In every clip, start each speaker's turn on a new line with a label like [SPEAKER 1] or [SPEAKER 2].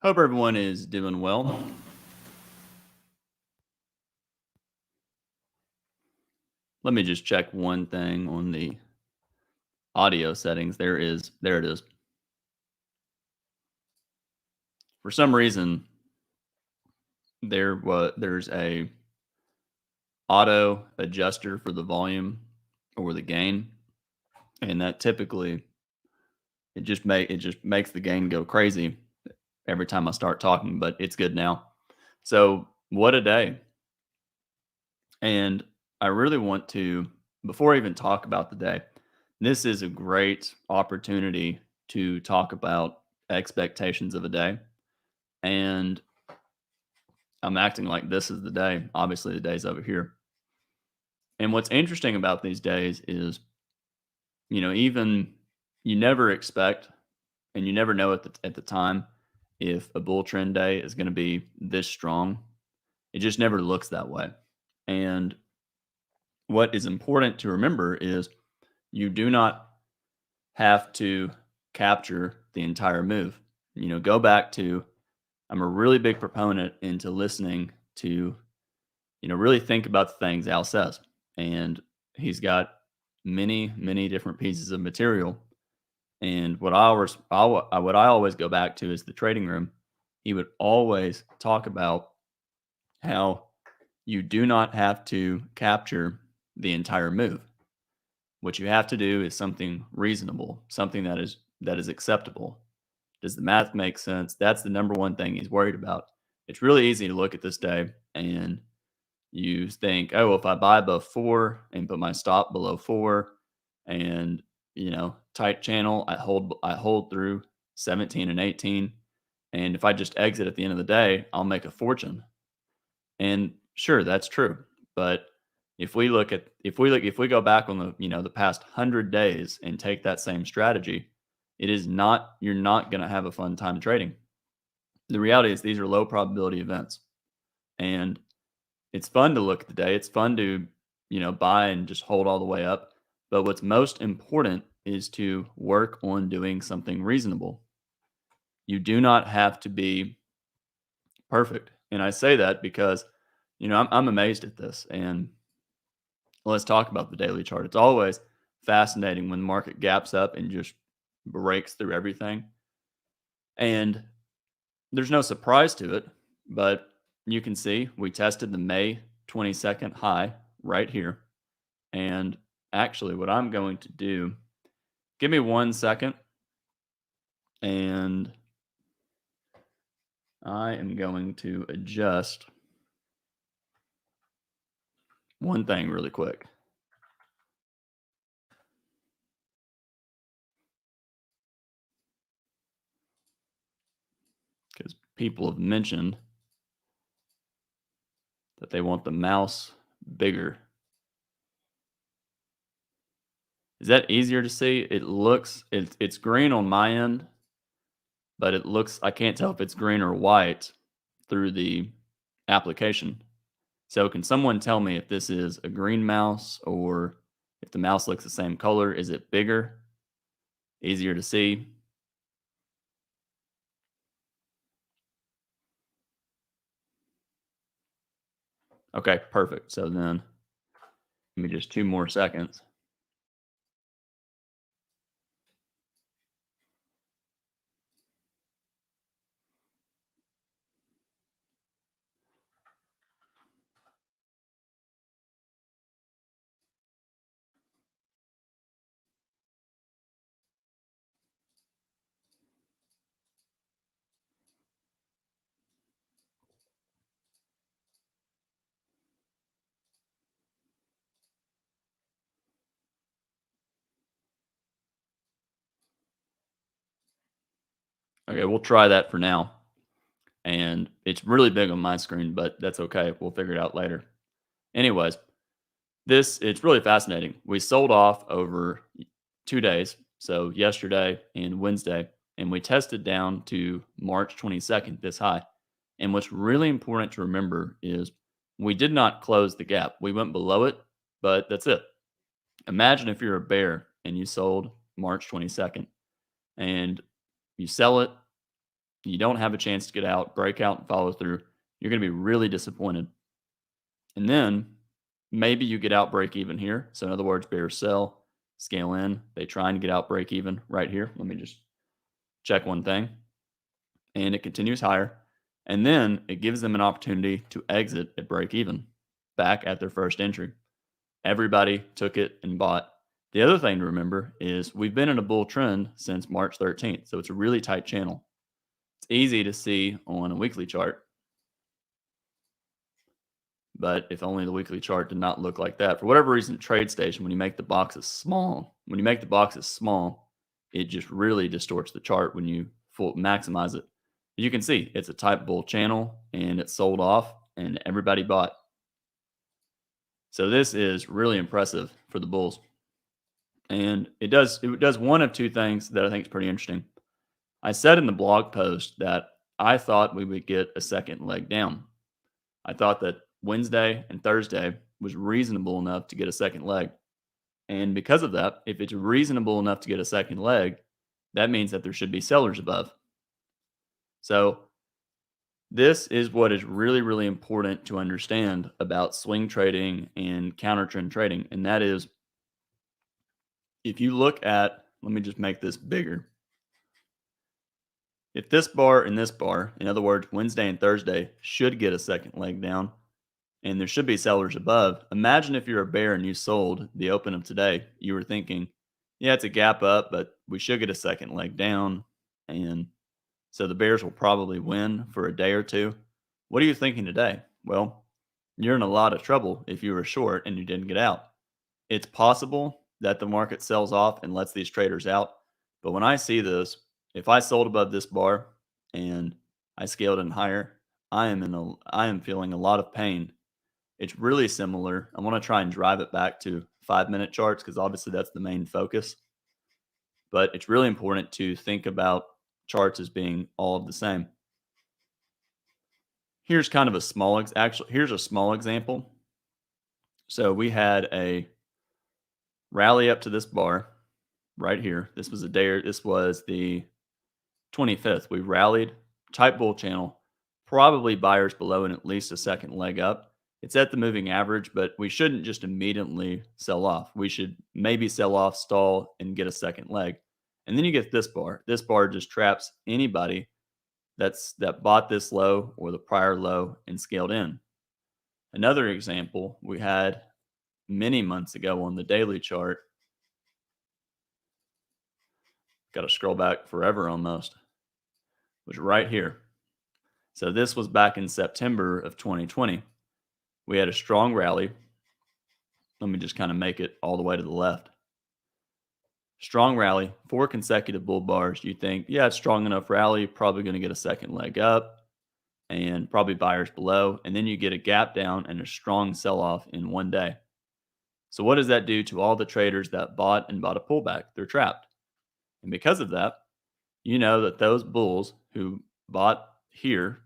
[SPEAKER 1] Hope everyone is doing well. Let me just check one thing on the audio settings. There it is. For some reason, there's a auto adjuster for the volume or the gain, and that typically it just makes the gain go crazy every time I start talking, but it's good now. So what a day. And I really want to, before I even talk about the day, this is a great opportunity to talk about expectations of a day. And I'm acting like this is the day. Obviously, the day's over here. And what's interesting about these days is, even you never expect and you never know at the time if a bull trend day is going to be this strong. It just never looks that way. And what is important to remember is you do not have to capture the entire move. Go back to, I'm a really big proponent into listening to, really think about the things Al says. And he's got many, many different pieces of material. And what I always go back to is the trading room. He would always talk about how you do not have to capture the entire move. What you have to do is something reasonable, something that is acceptable. Does the math make sense? That's the number one thing he's worried about. It's really easy to look at this day and you think, oh, if I buy above 4 and put my stop below 4 and tight channel, I hold through 17 and 18. And if I just exit at the end of the day, I'll make a fortune. And sure, that's true. But if we go back on the past 100 days and take that same strategy, you're not going to have a fun time trading. The reality is these are low probability events. And it's fun to look at the day. It's fun to, buy and just hold all the way up. But what's most important is to work on doing something reasonable. You do not have to be perfect. And I say that because, I'm amazed at this. And let's talk about the daily chart. It's always fascinating when the market gaps up and just breaks through everything. And there's no surprise to it, but you can see we tested the May 22nd high right here. And actually what I'm going to do, give me 1 second, and I am going to adjust one thing really quick. Because people have mentioned that they want the mouse bigger. Is that easier to see? It's green on my end, but I can't tell if it's green or white through the application. So can someone tell me if this is a green mouse or if the mouse looks the same color? Is it bigger? Easier to see? Okay, perfect. So then give me just 2 more seconds. Okay, we'll try that for now. And it's really big on my screen, but that's okay. We'll figure it out later. Anyways, it's really fascinating. We sold off over 2 days, so yesterday and Wednesday, and we tested down to March 22nd, this high. And what's really important to remember is we did not close the gap. We went below it, but that's it. Imagine if you're a bear and you sold March 22nd and you sell it, you don't have a chance to get out, break out, and follow through. You're going to be really disappointed. And then maybe you get out break even here. So, in other words, bears sell, scale in. They try and get out break even right here. Let me just check one thing. And it continues higher. And then it gives them an opportunity to exit at break even back at their first entry. Everybody took it and bought. The other thing to remember is we've been in a bull trend since March 13th. So it's a really tight channel. It's easy to see on a weekly chart, but if only the weekly chart did not look like that. For whatever reason, TradeStation, when you make the boxes small, it just really distorts the chart when you full maximize it. You can see it's a type bull channel and it sold off and everybody bought. So this is really impressive for the bulls. And it does one of two things that I think is pretty interesting. I said in the blog post that I thought we would get a second leg down. I thought that Wednesday and Thursday was reasonable enough to get a second leg. And because of that, if it's reasonable enough to get a second leg, that means that there should be sellers above. So, this is what is really, really important to understand about swing trading and counter trend trading. And that is if you look at, let me just make this bigger. If this bar and this bar, in other words, Wednesday and Thursday, should get a second leg down, and there should be sellers above. Imagine if you're a bear and you sold the open of today. You were thinking, yeah, it's a gap up, but we should get a second leg down. And so the bears will probably win for a day or two. What are you thinking today? Well, you're in a lot of trouble if you were short and you didn't get out. It's possible that the market sells off and lets these traders out. But when I see this, if I sold above this bar and I scaled in higher, I am feeling a lot of pain. It's really similar. I want to try and drive it back to 5-minute charts because obviously that's the main focus. But it's really important to think about charts as being all of the same. Here's kind of a small here's a small example. So we had a rally up to this bar right here. This was the 25th. We rallied, type bull channel, probably buyers below and at least a second leg up. It's at the moving average, but we shouldn't just immediately sell off. We should maybe sell off, stall, and get a second leg. And then you get this bar. This bar just traps anybody that bought this low or the prior low and scaled in. Another example we had many months ago on the daily chart. Got to scroll back forever almost. Was right here. So this was back in September of 2020. We had a strong rally. Let me just kind of make it all the way to the left. Strong rally, 4 consecutive bull bars. You think, yeah, it's strong enough rally, probably going to get a second leg up and probably buyers below. And then you get a gap down and a strong sell off in one day. So what does that do to all the traders that bought and bought a pullback? They're trapped. And because of that, you know that those bulls who bought here,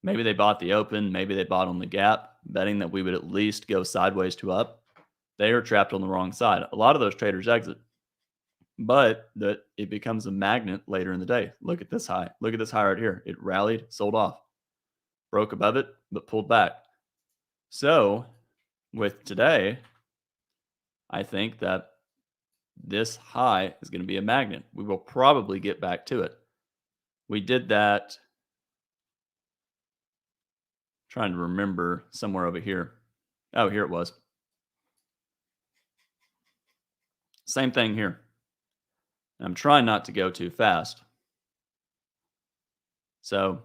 [SPEAKER 1] maybe they bought the open, maybe they bought on the gap, betting that we would at least go sideways to up. They are trapped on the wrong side. A lot of those traders exit, but that it becomes a magnet later in the day. Look at this high. Look at this high right here. It rallied, sold off, broke above it, but pulled back. So with today, I think that this high is going to be a magnet. We will probably get back to it. We did that, trying to remember, somewhere over here. Oh, here it was. Same thing here. I'm trying not to go too fast. So,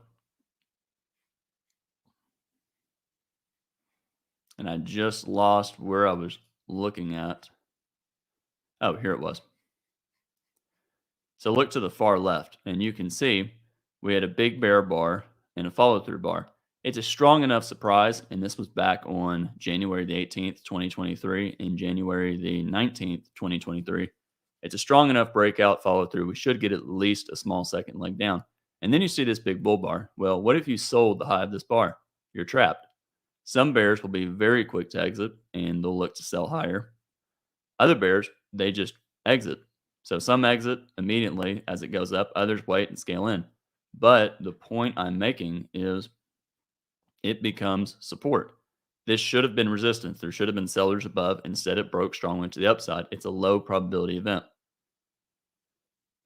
[SPEAKER 1] and I just lost where I was looking at. Oh, here it was. So look to the far left, and you can see we had a big bear bar and a follow through bar. It's a strong enough surprise, and this was back on January the 18th, 2023, and January the 19th, 2023. It's a strong enough breakout follow through. We should get at least a small second leg down. And then you see this big bull bar. Well, what if you sold the high of this bar? You're trapped. Some bears will be very quick to exit and they'll look to sell higher. Other bears, they just exit. So some exit immediately as it goes up, others wait and scale in. But the point I'm making is it becomes support. This should have been resistance. There should have been sellers above. Instead, it broke strongly to the upside. It's a low probability event.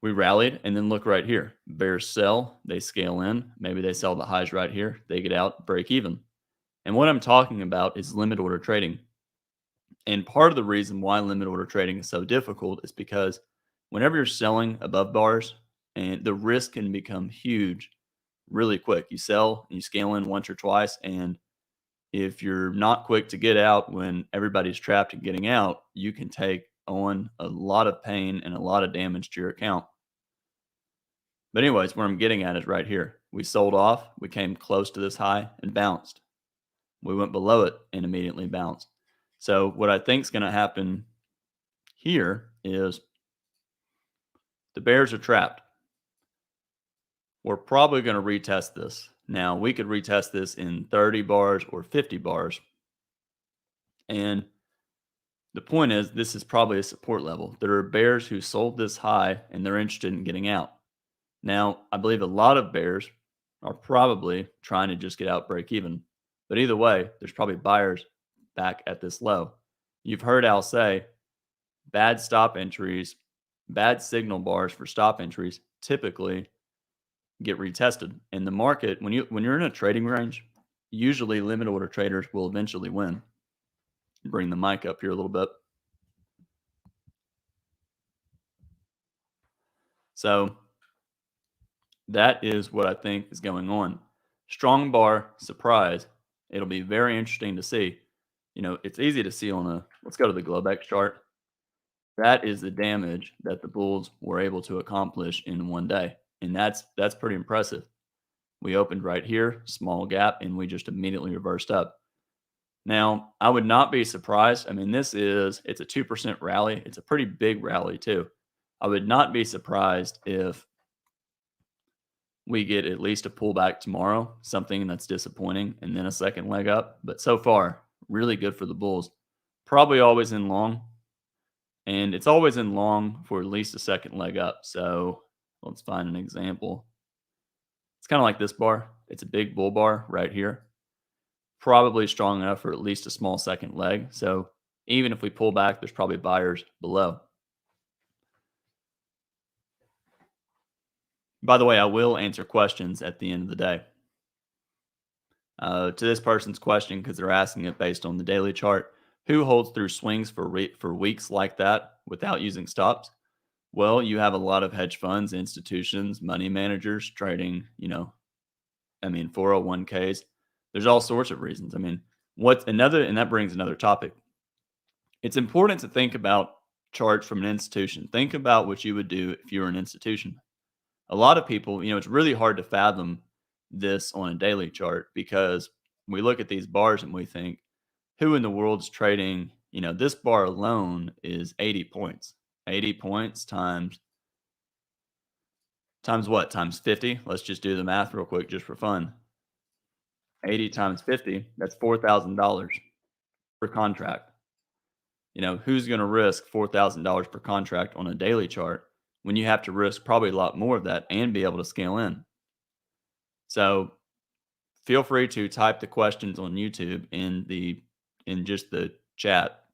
[SPEAKER 1] We rallied, and then look right here. Bears sell, they scale in. Maybe they sell the highs right here. They get out, break even. And what I'm talking about is limit order trading. And part of the reason why limit order trading is so difficult is because whenever you're selling above bars, and the risk can become huge really quick. You sell and you scale in once or twice, and if you're not quick to get out when everybody's trapped and getting out, you can take on a lot of pain and a lot of damage to your account. But anyways, where I'm getting at is right here. We sold off, we came close to this high and bounced. We went below it and immediately bounced. So what I think is going to happen here is the bears are trapped. We're probably going to retest this. Now, we could retest this in 30 bars or 50 bars. And the point is, this is probably a support level. There are bears who sold this high and they're interested in getting out. Now, I believe a lot of bears are probably trying to just get out, break even. But either way, there's probably buyers back at this low. You've heard Al say bad stop entries, bad signal bars for stop entries typically get retested. In the market, when you're in a trading range, usually limit order traders will eventually win. Bring the mic up here a little bit. So that is what I think is going on. Strong bar, surprise. It'll be very interesting to see. It's easy to see let's go to the Globex chart. That is the damage that the bulls were able to accomplish in one day. And that's pretty impressive. We opened right here, small gap, and we just immediately reversed up. Now, I would not be surprised. I mean, it's a 2% rally. It's a pretty big rally too. I would not be surprised if we get at least a pullback tomorrow, something that's disappointing, and then a second leg up. But so far, really good for the bulls. Probably always in long, and it's always in long for at least a second leg up. So let's find an example. It's kind of like this bar. It's a big bull bar right here. Probably strong enough for at least a small second leg. So even if we pull back, there's probably buyers below. By the way, I will answer questions at the end of the day. To this person's question, because they're asking it based on the daily chart, who holds through swings for weeks like that without using stops? Well, you have a lot of hedge funds, institutions, money managers trading, 401ks. There's all sorts of reasons. And that brings another topic. It's important to think about charts from an institution. Think about what you would do if you were an institution. A lot of people, it's really hard to fathom this on a daily chart because we look at these bars and we think, who in the world's trading? This bar alone is 80 points. 80 points times what? Times 50? Let's just do the math real quick just for fun. 80 times 50, that's $4,000 per contract. Who's going to risk $4,000 per contract on a daily chart when you have to risk probably a lot more of that and be able to scale in? So feel free to type the questions on YouTube in just the chat.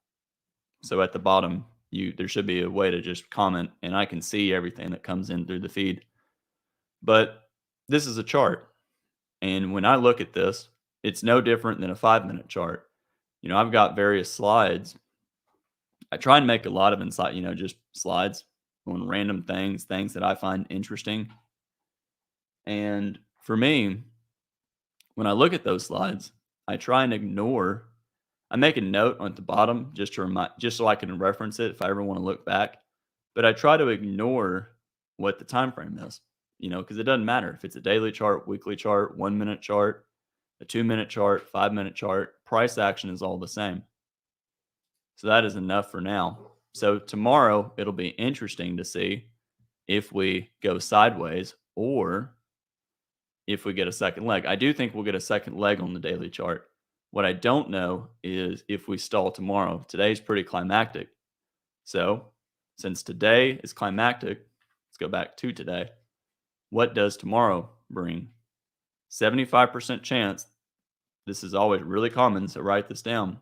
[SPEAKER 1] So at the bottom, there should be a way to just comment, and I can see everything that comes in through the feed. But this is a chart, and when I look at this, it's no different than a 5-minute chart. I've got various slides. I try and make a lot of insight, just slides on random things that I find interesting. And for me, when I look at those slides, I try and ignore. I make a note on the bottom just to remind, just so I can reference it if I ever want to look back. But I try to ignore what the time frame is, because it doesn't matter if it's a daily chart, weekly chart, 1-minute chart, a 2-minute chart, 5-minute chart. Price action is all the same. So that is enough for now. So tomorrow it'll be interesting to see if we go sideways or if we get a second leg. I do think we'll get a second leg on the daily chart. What I don't know is if we stall tomorrow. Today's pretty climactic. So since today is climactic, let's go back to today. What does tomorrow bring? 75% chance. This is always really common, so write this down.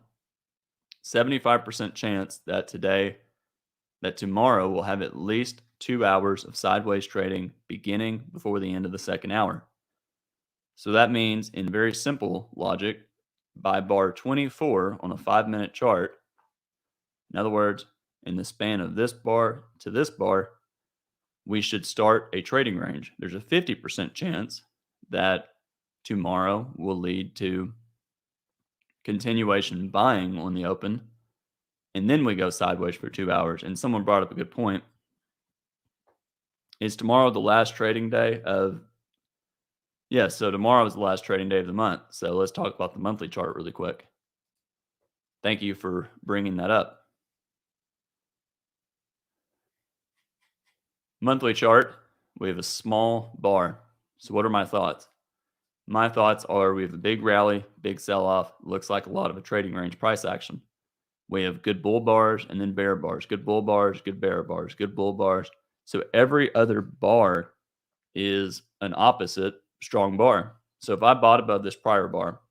[SPEAKER 1] 75% chance that tomorrow we'll have at least 2 hours of sideways trading beginning before the end of the second hour. So that means, in very simple logic, by bar 24 on a 5-minute chart, in other words, in the span of this bar to this bar, we should start a trading range. There's a 50% chance that tomorrow will lead to continuation buying on the open, and then we go sideways for 2 hours. And someone brought up a good point. Is tomorrow the last trading day of... Yeah, so tomorrow is the last trading day of the month. So let's talk about the monthly chart really quick. Thank you for bringing that up. Monthly chart, we have a small bar. So what are my thoughts? My thoughts are we have a big rally, big sell-off. Looks like a lot of a trading range price action. We have good bull bars and then bear bars. Good bull bars, good bear bars, good bull bars. So every other bar is an opposite strong bar. So if I bought above this prior bar,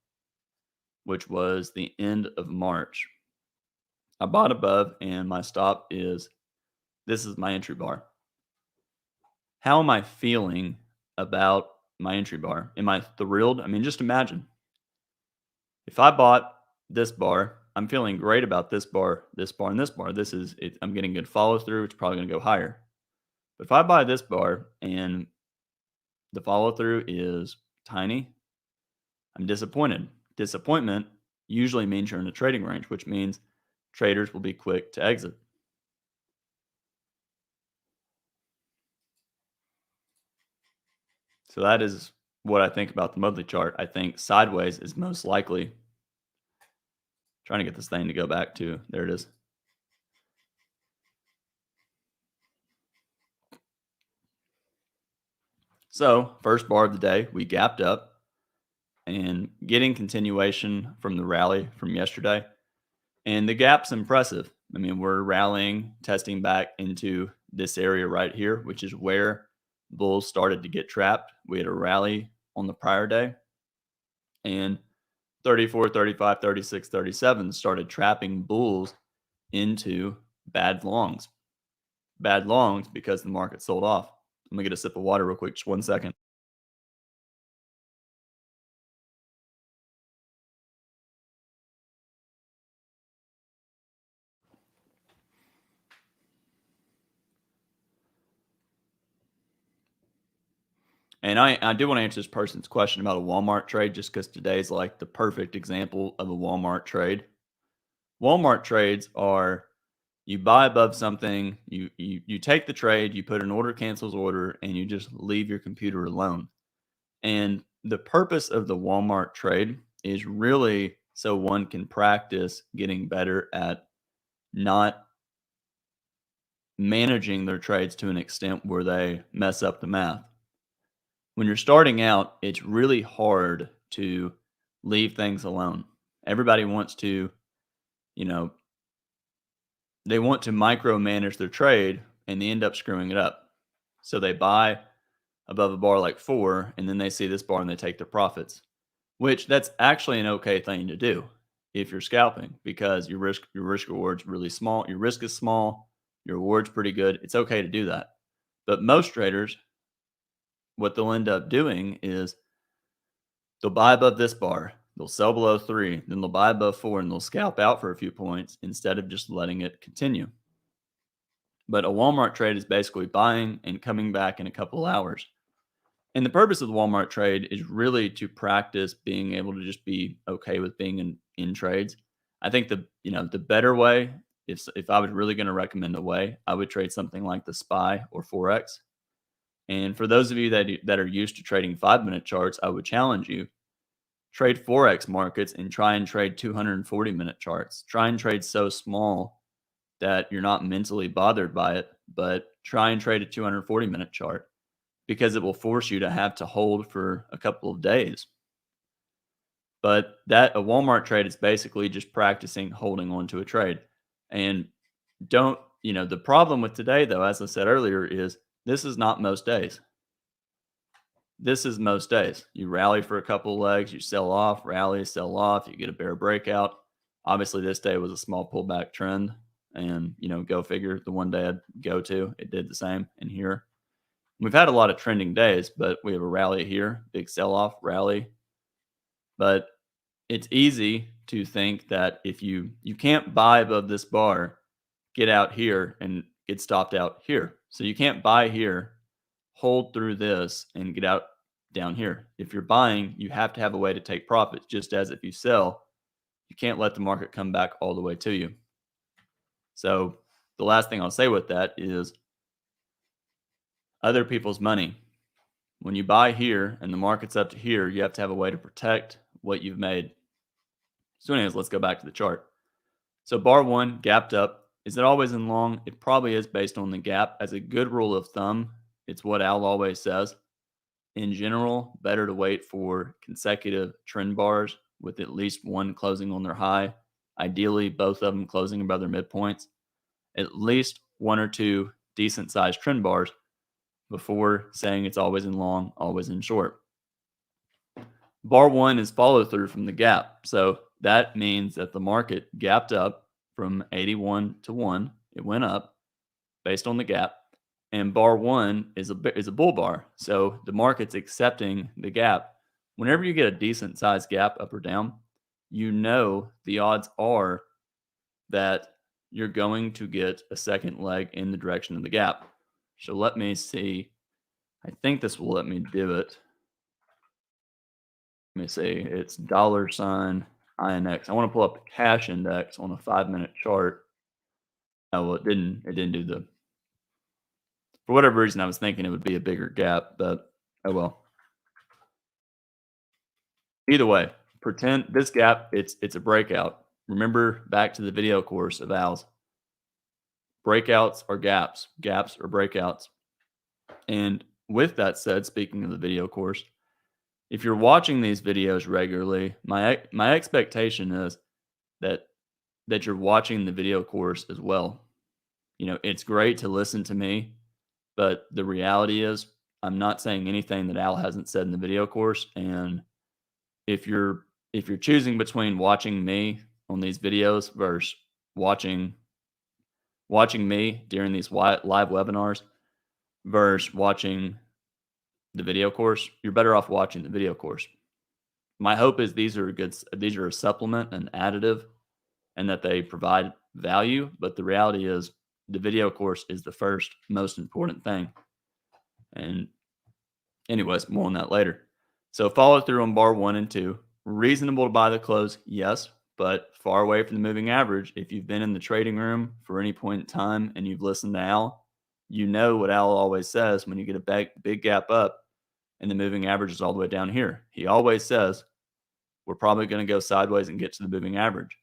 [SPEAKER 1] which was the end of March, I bought above and my stop is, this is my entry bar. How am I feeling about my entry bar? Am I thrilled? I mean, just imagine. If I bought this bar, I'm feeling great about this bar, and this bar. This is it. I'm getting good follow through. It's probably going to go higher. But if I buy this bar and the follow through is tiny, I'm disappointed. Disappointment usually means you're in a trading range, which means traders will be quick to exit. So that is what I think about the monthly chart. I think sideways is most likely. Trying to get this thing to go back to, there it is. So first bar of the day, we gapped up and getting continuation from the rally from yesterday. And the gap's impressive. I mean, we're rallying, testing back into this area right here, which is where bulls started to get trapped. We had a rally on the prior day, and 34, 35, 36, 37 started trapping bulls into bad longs. Bad longs because the market sold off. Let me get a sip of water real quick, just 1 second. And I do want to answer this person's question about a Walmart trade, just because today's like the perfect example of a Walmart trade. Walmart trades are, you buy above something, you take the trade, you put an order cancels order, and you just leave your computer alone. And the purpose of the Walmart trade is really so one can practice getting better at not managing their trades to an extent where they mess up the math. When you're starting out, it's really hard to leave things alone. Everybody wants to, they want to micromanage their trade and they end up screwing it up. So they buy above a bar like 4, and then they see this bar and they take their profits. which that's actually an okay thing to do if you're scalping because your risk reward's really small. Your risk is small, your reward's pretty good. It's okay to do that. But most traders, what they'll end up doing is they'll buy above this bar, they'll sell below 3, then they'll buy above 4, and they'll scalp out for a few points instead of just letting it continue. But a Walmart trade is basically buying and coming back in a couple of hours. And the purpose of the Walmart trade is really to practice being able to just be okay with being in trades. I think the better way, if I was really going to recommend a way, I would trade something like the SPY or Forex. And for those of you that are used to trading 5-minute charts, I would challenge you, trade Forex markets and try and trade 240-minute charts. Try and trade so small that you're not mentally bothered by it, but try and trade a 240-minute chart because it will force you to have to hold for a couple of days. But a Walmart trade is basically just practicing holding on to a trade. And the problem with today, though, as I said earlier, is this is not most days. This is most days. You rally for a couple of legs, you sell off, rally, sell off, you get a bear breakout. Obviously, this day was a small pullback trend. And, go figure, the one day I'd go to, it did the same in here. We've had a lot of trending days, but we have a rally here, big sell-off, rally. But it's easy to think that if you can't buy above this bar, get out here and get stopped out here. So you can't buy here, hold through this, and get out down here. If you're buying, you have to have a way to take profits, just as if you sell, you can't let the market come back all the way to you. So the last thing I'll say with that is other people's money. When you buy here and the market's up to here, you have to have a way to protect what you've made. So anyways, let's go back to the chart. So bar 1 gapped up. Is it always in long? It probably is based on the gap. As a good rule of thumb, it's what Al always says. In general, better to wait for consecutive trend bars with at least one closing on their high. Ideally, both of them closing above their midpoints. At least one or two decent sized trend bars before saying it's always in long, always in short. Bar 1 is follow through from the gap. So that means that the market gapped up from 81 to 1. It went up based on the gap. And bar 1 is a bull bar. So the market's accepting the gap. Whenever you get a decent sized gap up or down, the odds are that you're going to get a second leg in the direction of the gap. So let me see. I think this will let me do it. Let me see. It's $INX. I want to pull up the cash index on a 5-minute chart. Oh, well, it didn't do for whatever reason, I was thinking it would be a bigger gap, but oh well. Either way, pretend this gap, it's a breakout. Remember back to the video course of Al's. Breakouts are gaps. Gaps are breakouts. And with that said, speaking of the video course, if you're watching these videos regularly, my expectation is that you're watching the video course as well. It's great to listen to me, but the reality is I'm not saying anything that Al hasn't said in the video course. And if you're choosing between watching me on these videos versus watching me during these live webinars versus watching the video course, you're better off watching the video course. My hope is these are a supplement, an additive, and that they provide value. But the reality is the video course is the first most important thing. And anyways, more on that later. So follow through on bar 1 and 2. Reasonable to buy the close, yes, but far away from the moving average. If you've been in the trading room for any point in time and you've listened to Al, you know what Al always says when you get a big gap up and the moving average is all the way down here. He always says, we're probably going to go sideways and get to the moving average.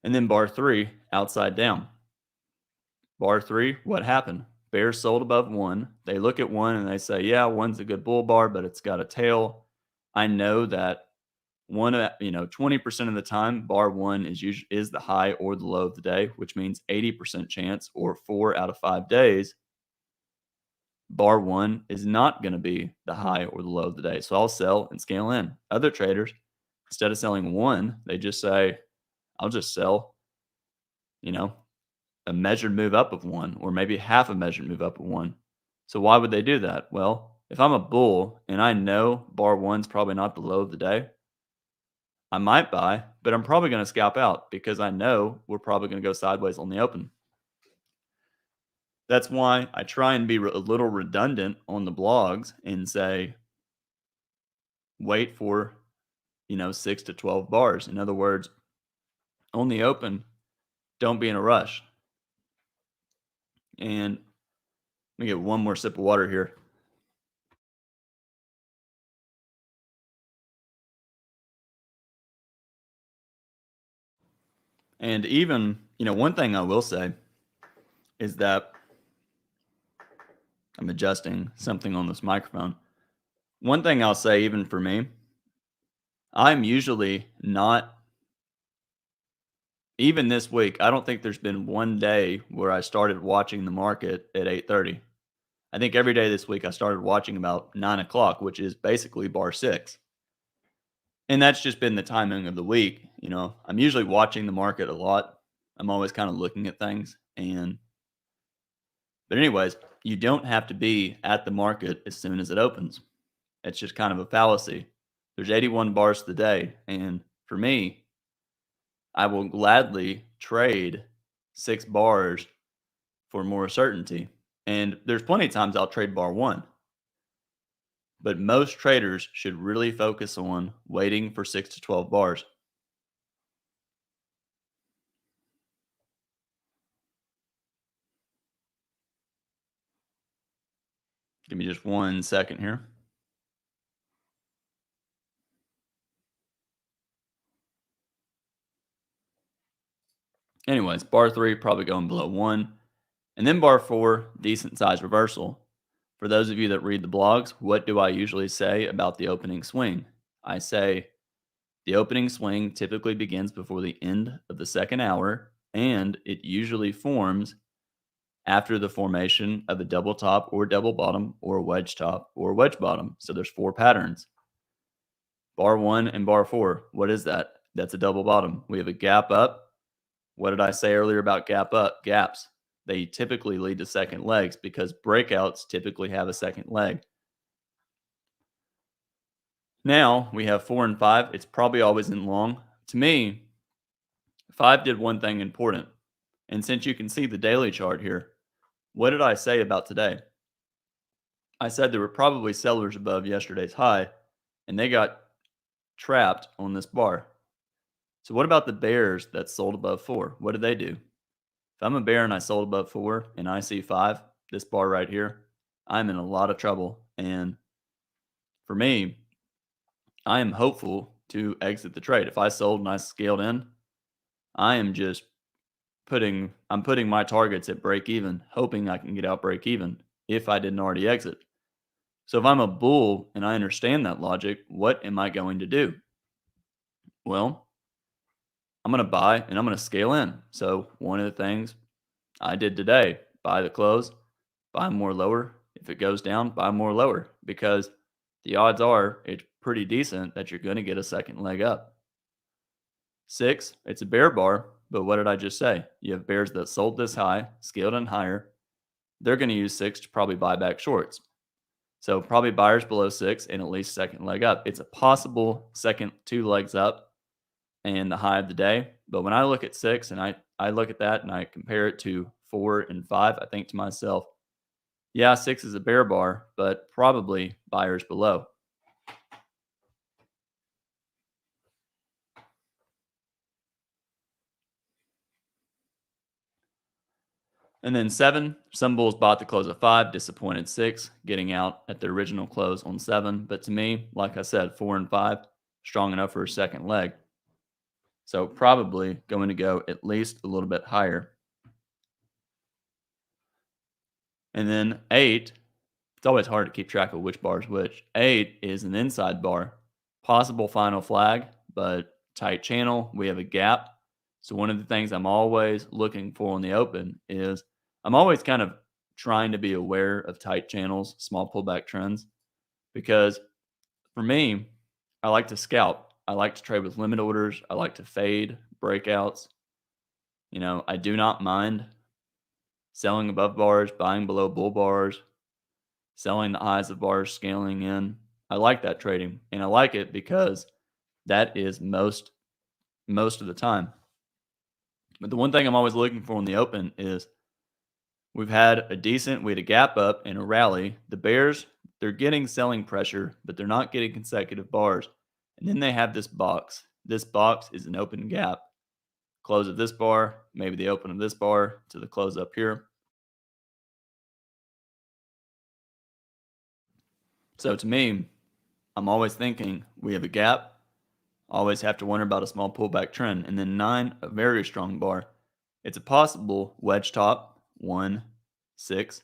[SPEAKER 1] And then bar 3, outside down. Bar 3, what happened? Bears sold above 1. They look at 1 and they say, yeah, 1's a good bull bar, but it's got a tail. I know that 20% of the time, bar 1 is the high or the low of the day, which means 80% chance, or 4 out of 5 days, bar one is not going to be the high or the low of the day. So I'll sell and scale in. Other traders, instead of selling one, they just say, I'll just sell, you know, a measured move up of one, or maybe half a measured move up of one. So why would they do that? Well, if I'm a bull and I know bar one's probably not the low of the day, I might buy, but I'm probably going to scalp out because I know we're probably going to go sideways on the open. That's why I try and be a little redundant on the blogs and say, wait for, 6 to 12 bars. In other words, on the open, don't be in a rush. And let me get one more sip of water here. And even, one thing I will say is that I'm adjusting something on this microphone. One thing I'll say, even for me, I'm usually not, even this week, I don't think there's been one day where I started watching the market at 8:30. I think every day this week I started watching about 9 o'clock, which is basically bar six. And that's just been the timing of the week. I'm usually watching the market a lot. I'm always kind of looking at things. But anyways, you don't have to be at the market as soon as it opens. It's just kind of a fallacy. There's 81 bars to the day. And for me, I will gladly trade 6 bars for more certainty. And there's plenty of times I'll trade bar one. But most traders should really focus on waiting for 6 to 12 bars. Give me just 1 second here. Anyways, bar three probably going below one. And then bar four, decent size reversal. For those of you that read the blogs, what do I usually say about the opening swing? I say the opening swing typically begins before the end of the second hour, and it usually forms after the formation of a double top or double bottom or a wedge top or wedge bottom. So there's 4 patterns. Bar one and bar four, what is that? That's a double bottom. We have a gap up. What did I say earlier about gap up? Gaps. They typically lead to second legs because breakouts typically have a second leg. Now we have 4 and 5. It's probably always in long. To me, 5 did one thing important. And since you can see the daily chart here, what did I say about today? I said there were probably sellers above yesterday's high, and they got trapped on this bar. So what about the bears that sold above 4? What did they do? If I'm a bear and I sold above 4 and I see 5, this bar right here, I'm in a lot of trouble. And for me, I am hopeful to exit the trade. If I sold and I scaled in, I am just putting my targets at break even, hoping I can get out break even if I didn't already exit. So if I'm a bull and I understand that logic, what am I going to do? Well, I'm going to buy and I'm going to scale in. So one of the things I did today, buy the close, buy more lower. If it goes down, buy more lower because the odds are it's pretty decent that you're going to get a second leg up. 6, it's a bear bar, but what did I just say? You have bears that sold this high, scaled in higher. They're going to use 6 to probably buy back shorts. So probably buyers below 6 and at least second leg up. It's a possible second 2 legs up and the high of the day. But when I look at 6 and I look at that and I compare it to 4 and 5, I think to myself, yeah, 6 is a bear bar, but probably buyers below. And then 7, some bulls bought the close at 5, disappointed 6, getting out at the original close on 7. But to me, like I said, 4 and 5, strong enough for a second leg. So probably going to go at least a little bit higher. And then 8, it's always hard to keep track of which bar is which. 8 is an inside bar, possible final flag, but tight channel. We have a gap. So one of the things I'm always looking for in the open is I'm always kind of trying to be aware of tight channels, small pullback trends, because for me, I like to scalp. I like to trade with limit orders. I like to fade breakouts. I do not mind selling above bars, buying below bull bars, selling the highs of bars, scaling in. I like that trading, and I like it because that is most of the time. But the one thing I'm always looking for in the open is we had a gap up and a rally. The bears, they're getting selling pressure, but they're not getting consecutive bars. And then they have this box. This box is an open gap. Close of this bar, maybe the open of this bar to the close up here. So to me, I'm always thinking we have a gap. Always have to wonder about a small pullback trend. And then 9, a very strong bar. It's a possible wedge top, 1, 6,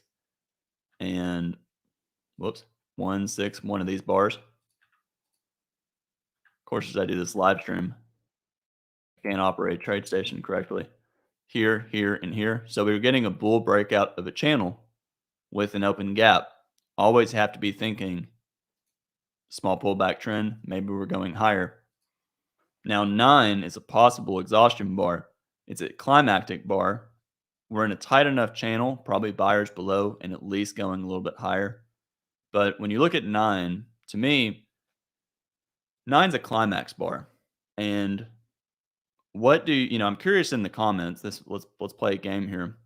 [SPEAKER 1] and whoops, 1, 6, one of these bars. Of course, as I do this live stream, I can't operate TradeStation correctly. Here, here, and here. So we were getting a bull breakout of a channel with an open gap. Always have to be thinking small pullback trend. Maybe we're going higher. Now 9 is a possible exhaustion bar. It's a climactic bar. We're in a tight enough channel, probably buyers below and at least going a little bit higher. But when you look at 9, to me, 9's a climax bar. And what do I'm curious in the comments. Let's play a game here.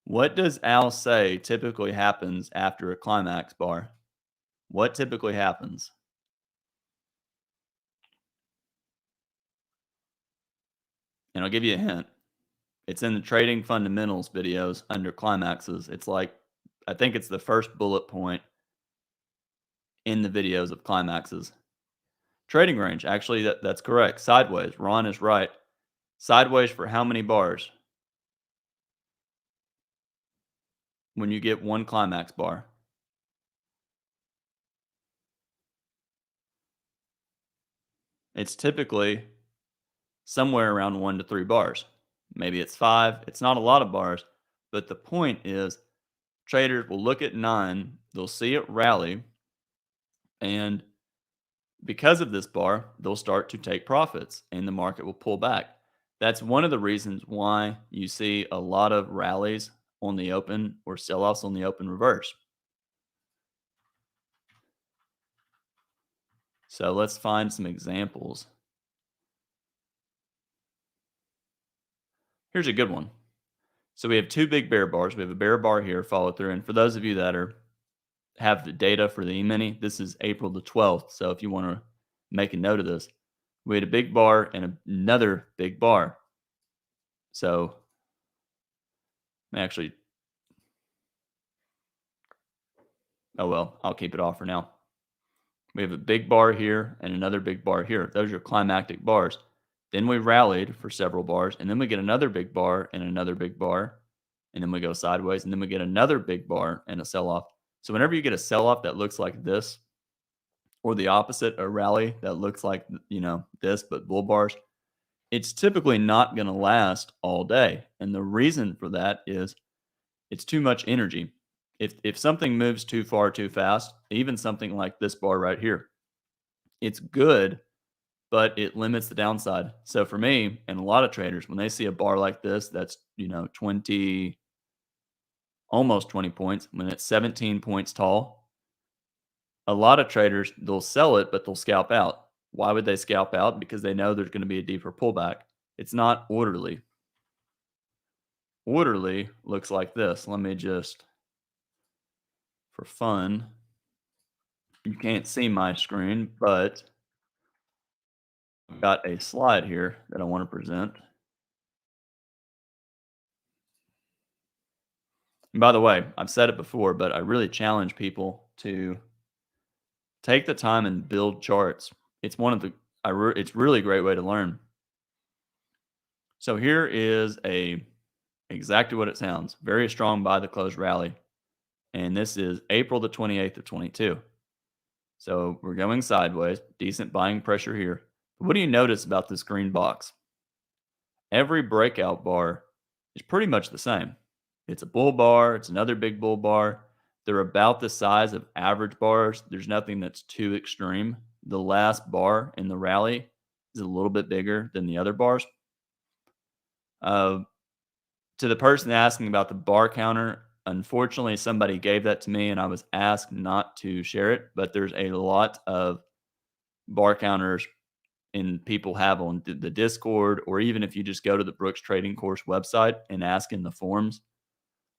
[SPEAKER 1] What does Al say typically happens after a climax bar? What typically happens? And I'll give you a hint. It's in the trading fundamentals videos under climaxes. It's like, I think it's the first bullet point in the videos of climaxes. Trading range, actually, that's correct. Sideways. Ron is right. Sideways for how many bars? When you get one climax bar. It's typically somewhere around 1 to 3 bars. Maybe it's 5. It's not a lot of bars, but the point is traders will look at 9, they'll see it rally, and because of this bar, they'll start to take profits and the market will pull back. That's one of the reasons why you see a lot of rallies on the open or sell-offs on the open reverse. So let's find some examples. Here's a good one. So we have 2 big bear bars. We have a bear bar here, follow through. And for those of you that have the data for the Emini, this is April the 12th. So if you want to make a note of this, we had a big bar and another big bar. So actually, oh well, I'll keep it off for now. We have a big bar here and another big bar here. Those are climactic bars. Then we rallied for several bars, and then we get another big bar and another big bar, and then we go sideways, and then we get another big bar and a sell-off. So whenever you get a sell-off that looks like this, or the opposite, a rally that looks like, this, but bull bars, it's typically not going to last all day. And the reason for that is it's too much energy. If something moves too far too fast, even something like this bar right here, it's good, but it limits the downside. So for me and a lot of traders, when they see a bar like this, that's, 20, almost 20 points, when it's 17 points tall, a lot of traders, they'll sell it, but they'll scalp out. Why would they scalp out? Because they know there's going to be a deeper pullback. It's not orderly. Orderly looks like this. Let me just, for fun, you can't see my screen, but I've got a slide here that I want to present. And by the way, I've said it before, but I really challenge people to take the time and build charts. It's it's really a great way to learn. So here is exactly what it sounds. Very strong buy the close rally. And this is April the 28th of 22. So we're going sideways, decent buying pressure here. But what do you notice about this green box? Every breakout bar is pretty much the same. It's a bull bar. It's another big bull bar. They're about the size of average bars. There's nothing that's too extreme. The last bar in the rally is a little bit bigger than the other bars. Uh, to the person asking about the bar counter, unfortunately, somebody gave that to me and I was asked not to share it, but there's a lot of bar counters and people have on the Discord, or even if you just go to the Brooks Trading Course website and ask in the forums,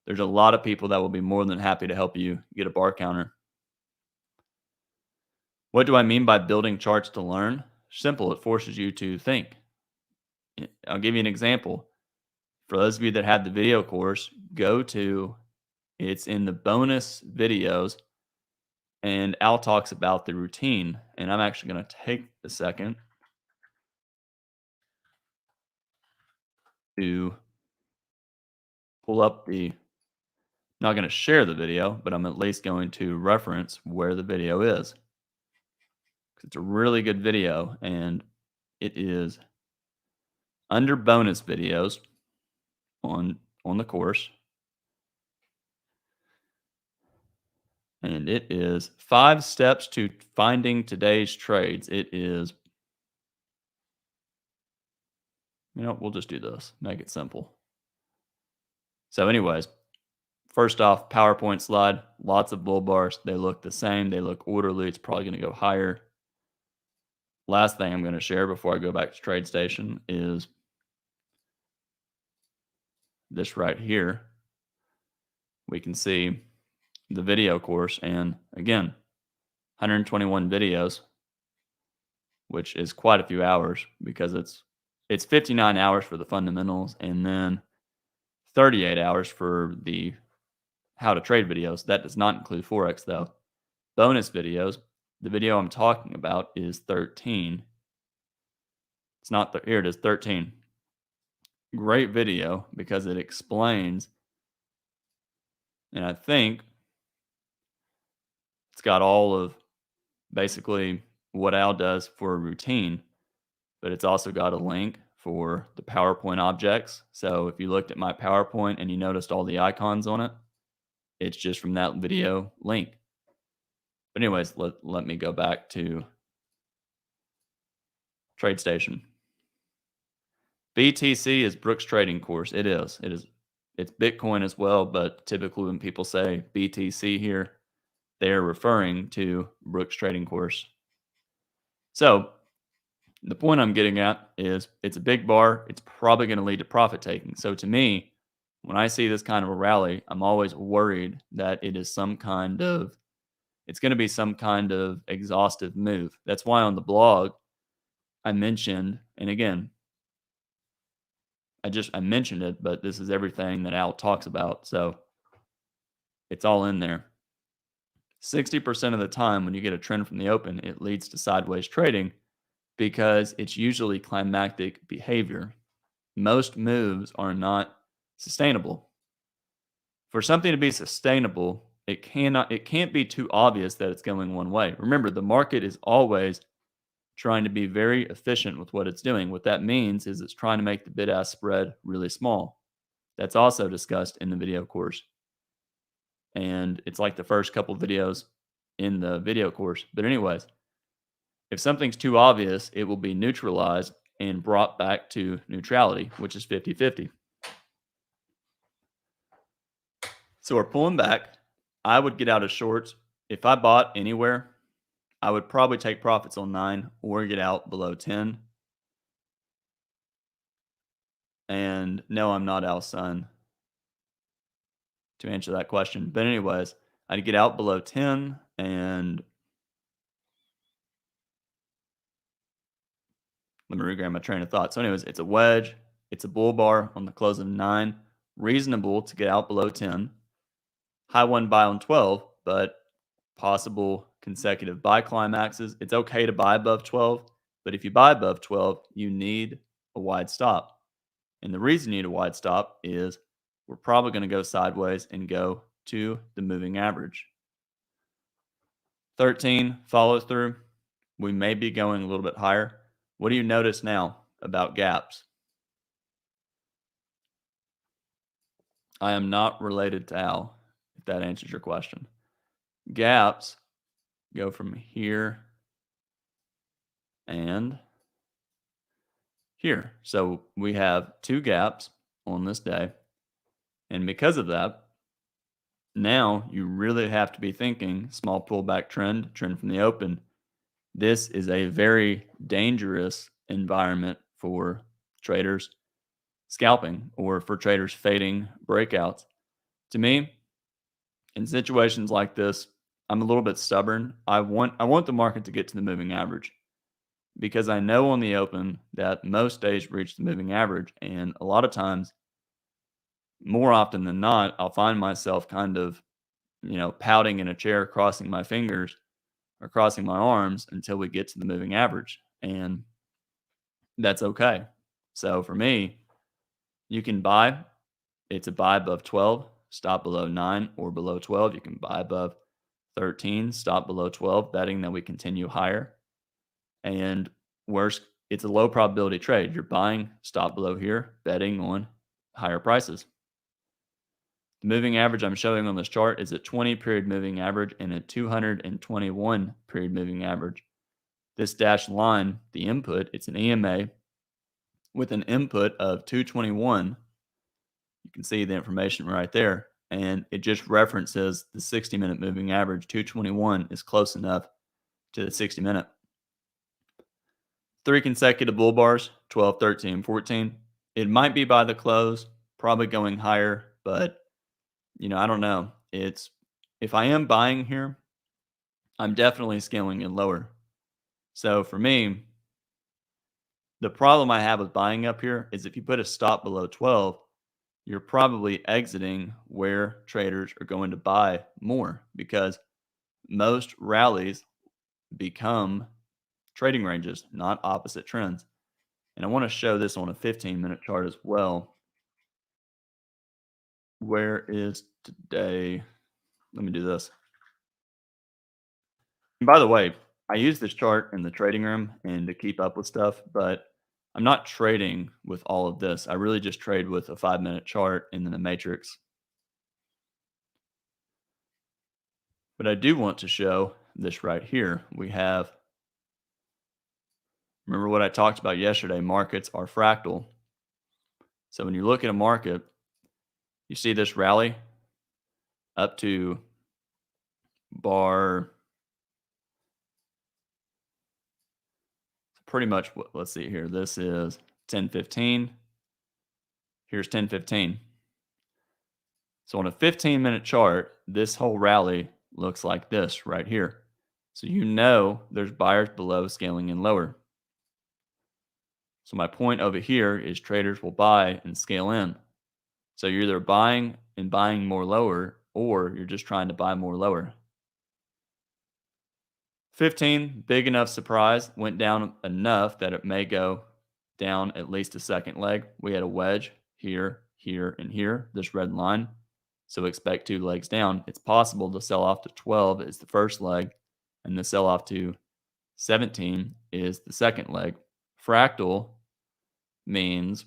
[SPEAKER 1] there's a lot of people that will be more than happy to help you get a bar counter. What do I mean by building charts to learn? Simple, it forces you to think. I'll give you an example. For those of you that had the video course, it's in the bonus videos, and Al talks about the routine. And I'm actually going to take a second to pull up not going to share the video, but I'm at least going to reference where the video is. It's a really good video, and it is under bonus videos on the course. And it is 5 steps to finding today's trades. It is, we'll just do this, make it simple. So anyways, first off, PowerPoint slide, lots of bull bars. They look the same. They look orderly. It's probably going to go higher. Last thing I'm going to share before I go back to TradeStation is this right here. We can see the video course, and again, 121 videos, which is quite a few hours because it's 59 hours for the fundamentals and then 38 hours for the how to trade videos. That does not include Forex though. Bonus videos, the video I'm talking about is 13. It's not here it is, 13. Great video because it explains, and I think it's got all of basically what Al does for a routine, but it's also got a link for the PowerPoint objects. So if you looked at my PowerPoint and you noticed all the icons on it, it's just from that video link. But anyways, let me go back to TradeStation. BTC is Brooks Trading Course. It is. It's Bitcoin as well, but typically when people say BTC here, they're referring to Brooks Trading Course. So the point I'm getting at is it's a big bar. It's probably going to lead to profit taking. So to me, when I see this kind of a rally, I'm always worried that it's going to be some kind of exhaustive move. That's why on the blog, I mentioned, and again, I mentioned it, but this is everything that Al talks about. So it's all in there. 60% of the time when you get a trend from the open, it leads to sideways trading because it's usually climactic behavior. Most moves are not sustainable. For something to be sustainable, it can't be too obvious that it's going one way. Remember, the market is always trying to be very efficient with what it's doing. What that means is it's trying to make the bid-ask spread really small. That's also discussed in the video course. And it's like the first couple videos in the video course. But anyways, if something's too obvious, it will be neutralized and brought back to neutrality, which is 50-50. So we're pulling back. I would get out of shorts. If I bought anywhere, I would probably take profits on 9 or get out below 10. And no, I'm not Al's son to answer that question. But anyways, I'd get out below 10 and let me regrab my train of thought. So anyways, it's a wedge. It's a bull bar on the close of 9. Reasonable to get out below 10. High one buy on 12, but possible consecutive buy climaxes. It's okay to buy above 12, but if you buy above 12, you need a wide stop. And the reason you need a wide stop is we're probably going to go sideways and go to the moving average. 13, follow through. We may be going a little bit higher. What do you notice now about gaps? I am not related to Al, if that answers your question. Gaps go from here and here. So we have two gaps on this day. And because of that, now you really have to be thinking small pullback trend, trend from the open. This is a very dangerous environment for traders scalping or for traders fading breakouts. To me, in situations like this, I'm a little bit stubborn. I want the market to get to the moving average because I know on the open that most days reach the moving average, and a lot of times, more often than not, I'll find myself kind of, pouting in a chair, crossing my fingers or crossing my arms until we get to the moving average, and that's okay. So for me, you can buy. It's a buy above 12, stop below 9, or below 12. You can buy above 13, stop below 12, betting that we continue higher. And worst, it's a low probability trade. You're buying, stop below here, betting on higher prices. The moving average I'm showing on this chart is a 20 period moving average and a 221 period moving average. This dashed line, the input, it's an EMA with an input of 221. You can see the information right there. And it just references the 60-minute moving average. 221 is close enough to the 60-minute. 3 consecutive bull bars, 12, 13, 14. It might be by the close, probably going higher, but I don't know. If I am buying here, I'm definitely scaling in lower. So for me, the problem I have with buying up here is if you put a stop below 12, you're probably exiting where traders are going to buy more because most rallies become trading ranges, not opposite trends. And I want to show this on a 15-minute chart as well. Where is today? Let me do this. And by the way, I use this chart in the trading room and to keep up with stuff, but I'm not trading with all of this. I really just trade with a 5-minute chart and then a matrix. But I do want to show this right here. Remember what I talked about yesterday, markets are fractal. So when you look at a market, you see this rally up to bar, pretty much what, let's see here. This is 10:15. Here's 10:15. So on a 15-minute chart, this whole rally looks like this right here. So there's buyers below scaling in lower. So my point over here is traders will buy and scale in. So you're either buying and buying more lower, or you're just trying to buy more lower. 15, big enough surprise, went down enough that it may go down at least a second leg. We had a wedge here, here, and here, this red line. So expect 2 legs down. It's possible to sell off to 12 is the first leg, and the sell off to 17 is the second leg. Fractal means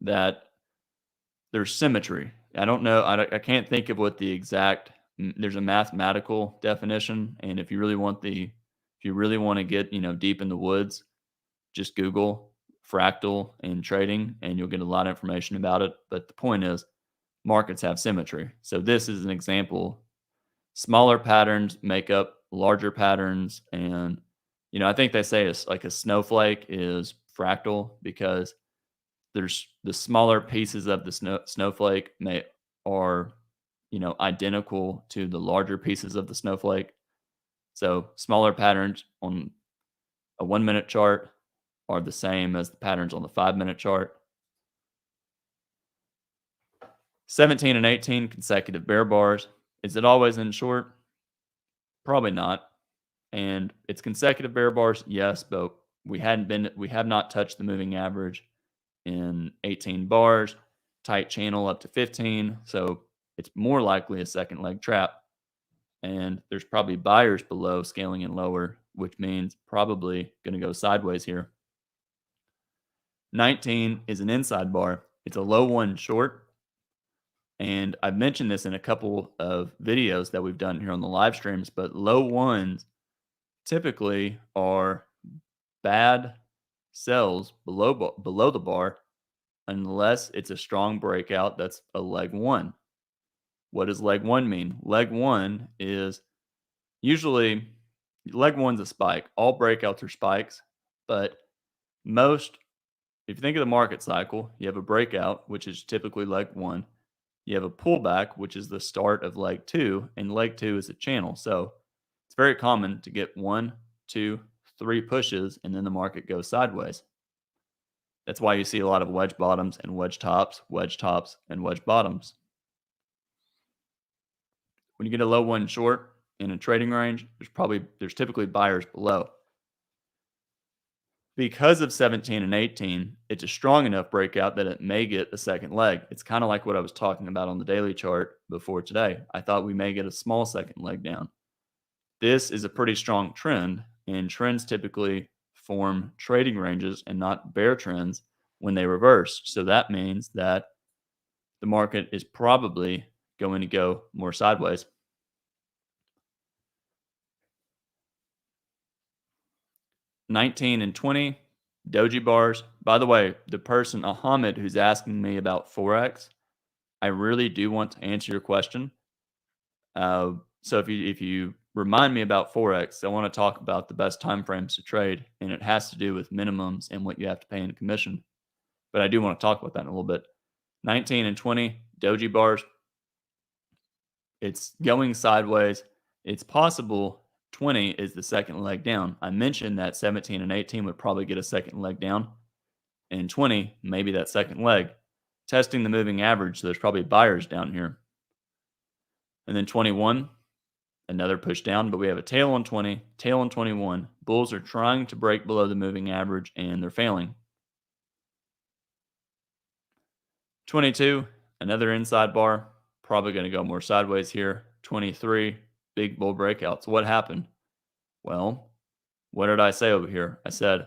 [SPEAKER 1] that there's symmetry. I don't know. I can't think of what the exact. There's a mathematical definition, and if you really want to get deep in the woods, just Google fractal and trading, and you'll get a lot of information about it. But the point is, markets have symmetry. So this is an example. Smaller patterns make up larger patterns, and I think they say it's like a snowflake is fractal because there's the smaller pieces of the snowflake are identical to the larger pieces of the snowflake. So smaller patterns on a 1-minute chart are the same as the patterns on the 5-minute chart. 17 and 18 consecutive bear bars. Is it always in short? Probably not. And it's consecutive bear bars, yes, but we have not touched the moving average in 18 bars, tight channel up to 15. So it's more likely a second leg trap. And there's probably buyers below scaling in lower, which means probably going to go sideways here. 19 is an inside bar. It's a low one short, And I've mentioned this in a couple of videos that we've done here on the live streams, but low ones typically are bad sells below the bar unless it's a strong breakout that's a leg one. What does leg one mean? Leg one is usually leg one's a spike. All breakouts are spikes, but most, if you think of the market cycle, you have a breakout, which is typically leg one. You have a pullback, which is the start of leg two, and leg two is a channel. So it's very common to get 1, 2, 3 pushes, and then the market goes sideways. That's why you see a lot of wedge bottoms and wedge tops, and wedge bottoms. When you get a low one short in a trading range, there's typically buyers below. Because of 17 and 18, it's a strong enough breakout that it may get a second leg. It's kind of like what I was talking about on the daily chart before today. I thought we may get a small second leg down. This is a pretty strong trend, and trends typically form trading ranges and not bear trends when they reverse. So that means that the market is probably going to go more sideways. $19 and $20 doji bars. By the way, the person Ahmed who's asking me about Forex, I really do want to answer your question. So if you remind me about Forex, I want to talk about the best time frames to trade, and it has to do with minimums and what you have to pay in commission. But I do want to talk about that in a little bit. 19 and 20 doji bars. It's going sideways. It's possible 20 is the second leg down. I mentioned that 17 and 18 would probably get a second leg down, and 20 maybe that second leg. Testing the moving average, so there's probably buyers down here. And then 21, another push down, but we have a tail on 20, tail on 21. Bulls are trying to break below the moving average, and they're failing. 22, another inside bar, probably going to go more sideways here. 23, big bull breakouts. What happened? Well, what did I say over here? I said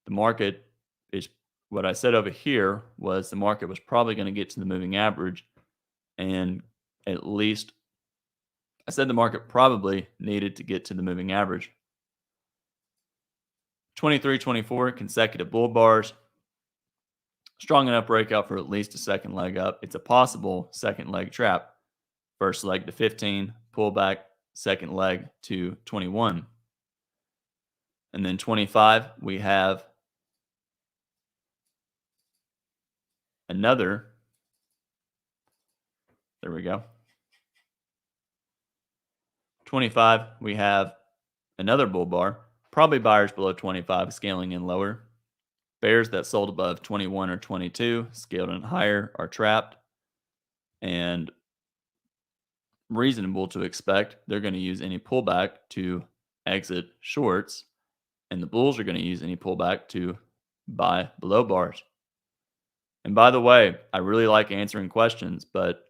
[SPEAKER 1] the market is, what I said over here was the market was probably going to get to the moving average, and at least I said the market probably needed to get to the moving average. 23, 24 consecutive bull bars. Strong enough breakout for at least a second leg up. It's a possible second leg trap. First leg to 15, pullback, second leg to 21. And then 25, we have another. There we go. 25, we have another bull bar. Probably buyers below 25 scaling in lower. Bears that sold above 21 or 22, scaled in higher, are trapped. And reasonable to expect they're going to use any pullback to exit shorts. And the bulls are going to use any pullback to buy below bars. And by the way, I really like answering questions, but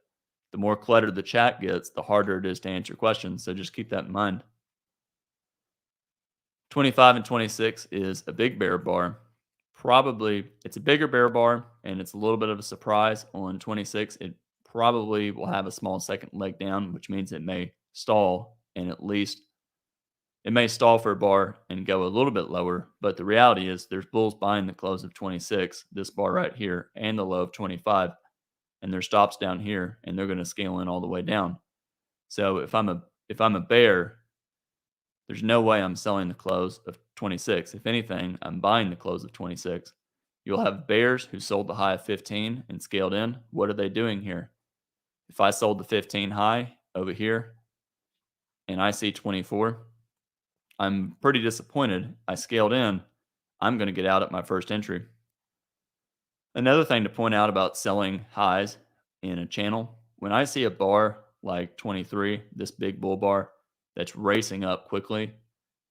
[SPEAKER 1] the more cluttered the chat gets, the harder it is to answer questions. So just keep that in mind. 25 and 26 is a big bear bar. Probably it's a bigger bear bar, and it's a little bit of a surprise on 26. It probably will have a small second leg down, which means it may stall, and at least it may stall for a bar and go a little bit lower. But the reality is there's bulls buying the close of 26, this bar right here, and the low of 25, and there's stops down here, and they're going to scale in all the way down. So if I'm a bear, there's no way I'm selling the close of 26. If anything, I'm buying the close of 26. You'll have bears who sold the high of 15 and scaled in. What are they doing here? If I sold the 15 high over here and I see 24, I'm pretty disappointed. I scaled in. I'm going to get out at my first entry. Another thing to point out about selling highs in a channel, when I see a bar like 23, this big bull bar that's racing up quickly,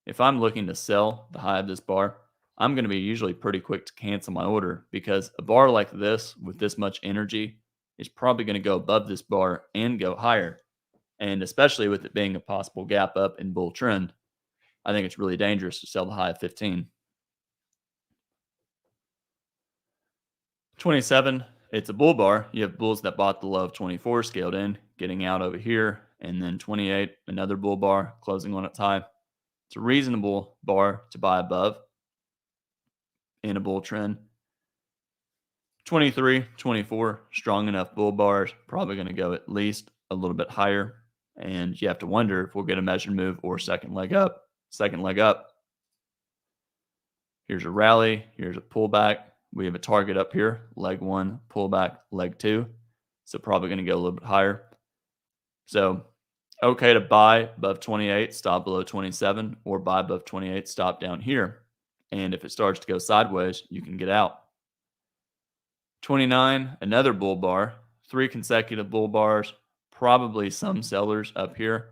[SPEAKER 1] if I'm looking to sell the high of this bar, I'm going to be usually pretty quick to cancel my order, because a bar like this with this much energy is probably going to go above this bar and go higher. And especially with it being a possible gap up in bull trend, I think it's really dangerous to sell the high of 15. 27, It's a bull bar. You have bulls that bought the low of 24 scaled in, getting out over here, and then 28, another bull bar closing on its high. It's a reasonable bar to buy above in a bull trend. 23, 24, strong enough bull bars, probably going to go at least a little bit higher. And you have to wonder if we'll get a measured move or second leg up. Second leg up. Here's a rally. Here's a pullback. We have a target up here. Leg one, pullback, leg two. So probably going to go a little bit higher. So okay to buy above 28, stop below 27, or buy above 28, stop down here. And if it starts to go sideways, you can get out. 29, another bull bar, 3 consecutive bull bars, probably some sellers up here,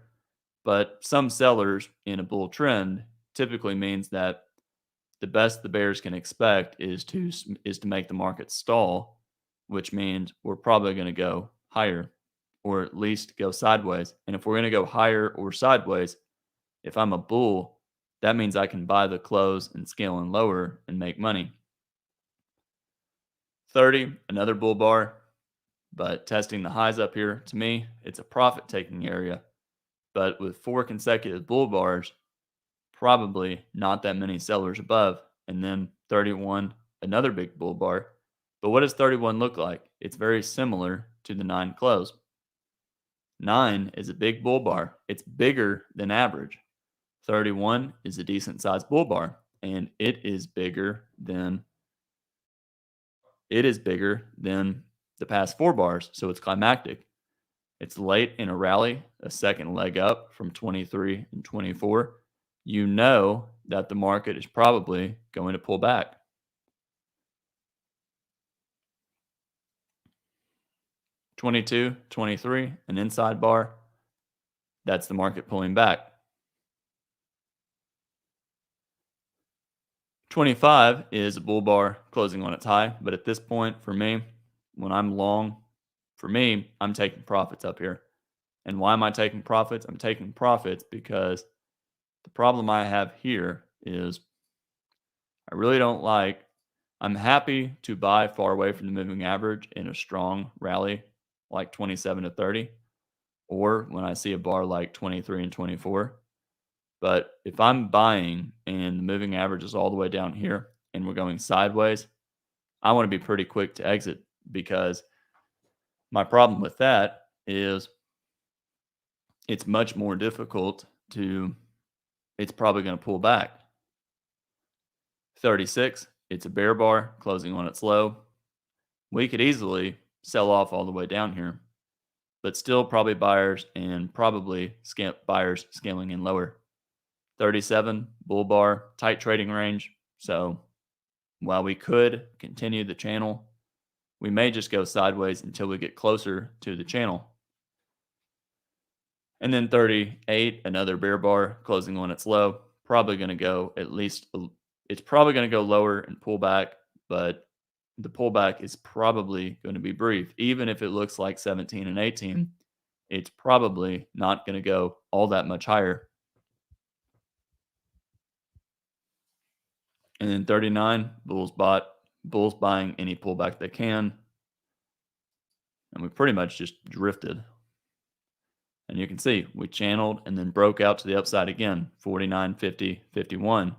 [SPEAKER 1] but some sellers in a bull trend typically means that the best the bears can expect is to make the market stall, which means we're probably going to go higher or at least go sideways. And if we're going to go higher or sideways, if I'm a bull, that means I can buy the close and scale in lower and make money. 30, another bull bar, but testing the highs up here, to me, it's a profit-taking area. But with 4 consecutive bull bars, probably not that many sellers above. And then 31, another big bull bar. But what does 31 look like? It's very similar to the 9 close. 9 is a big bull bar. It's bigger than average. 31 is a decent-sized bull bar, and it is bigger than the past 4 bars, so it's climactic. It's late in a rally, a second leg up from 23 and 24. You know that the market is probably going to pull back. '22, 23, an inside bar. That's the market pulling back. 25 is a bull bar closing on its high, but at this point, for me, when I'm long, I'm taking profits up here. And why am I taking profits? I'm taking profits because the problem I have here is I really don't like, I'm happy to buy far away from the moving average in a strong rally like 27 to 30, or when I see a bar like 23 and 24. But if I'm buying and the moving average is all the way down here and we're going sideways, I want to be pretty quick to exit, because my problem with that is it's much more difficult it's probably going to pull back. 36, it's a bear bar closing on its low. We could easily sell off all the way down here, but still probably buyers and probably buyers scaling in lower. 37, bull bar, tight trading range. So while we could continue the channel, we may just go sideways until we get closer to the channel. And then 38, another bear bar closing on its low. Probably going to go it's probably going to go lower and pull back, but the pullback is probably going to be brief. Even if it looks like 17 and 18, it's probably not going to go all that much higher. And then 39, bulls buying any pullback they can. And we pretty much just drifted. And you can see we channeled and then broke out to the upside again, 49, 50, 51.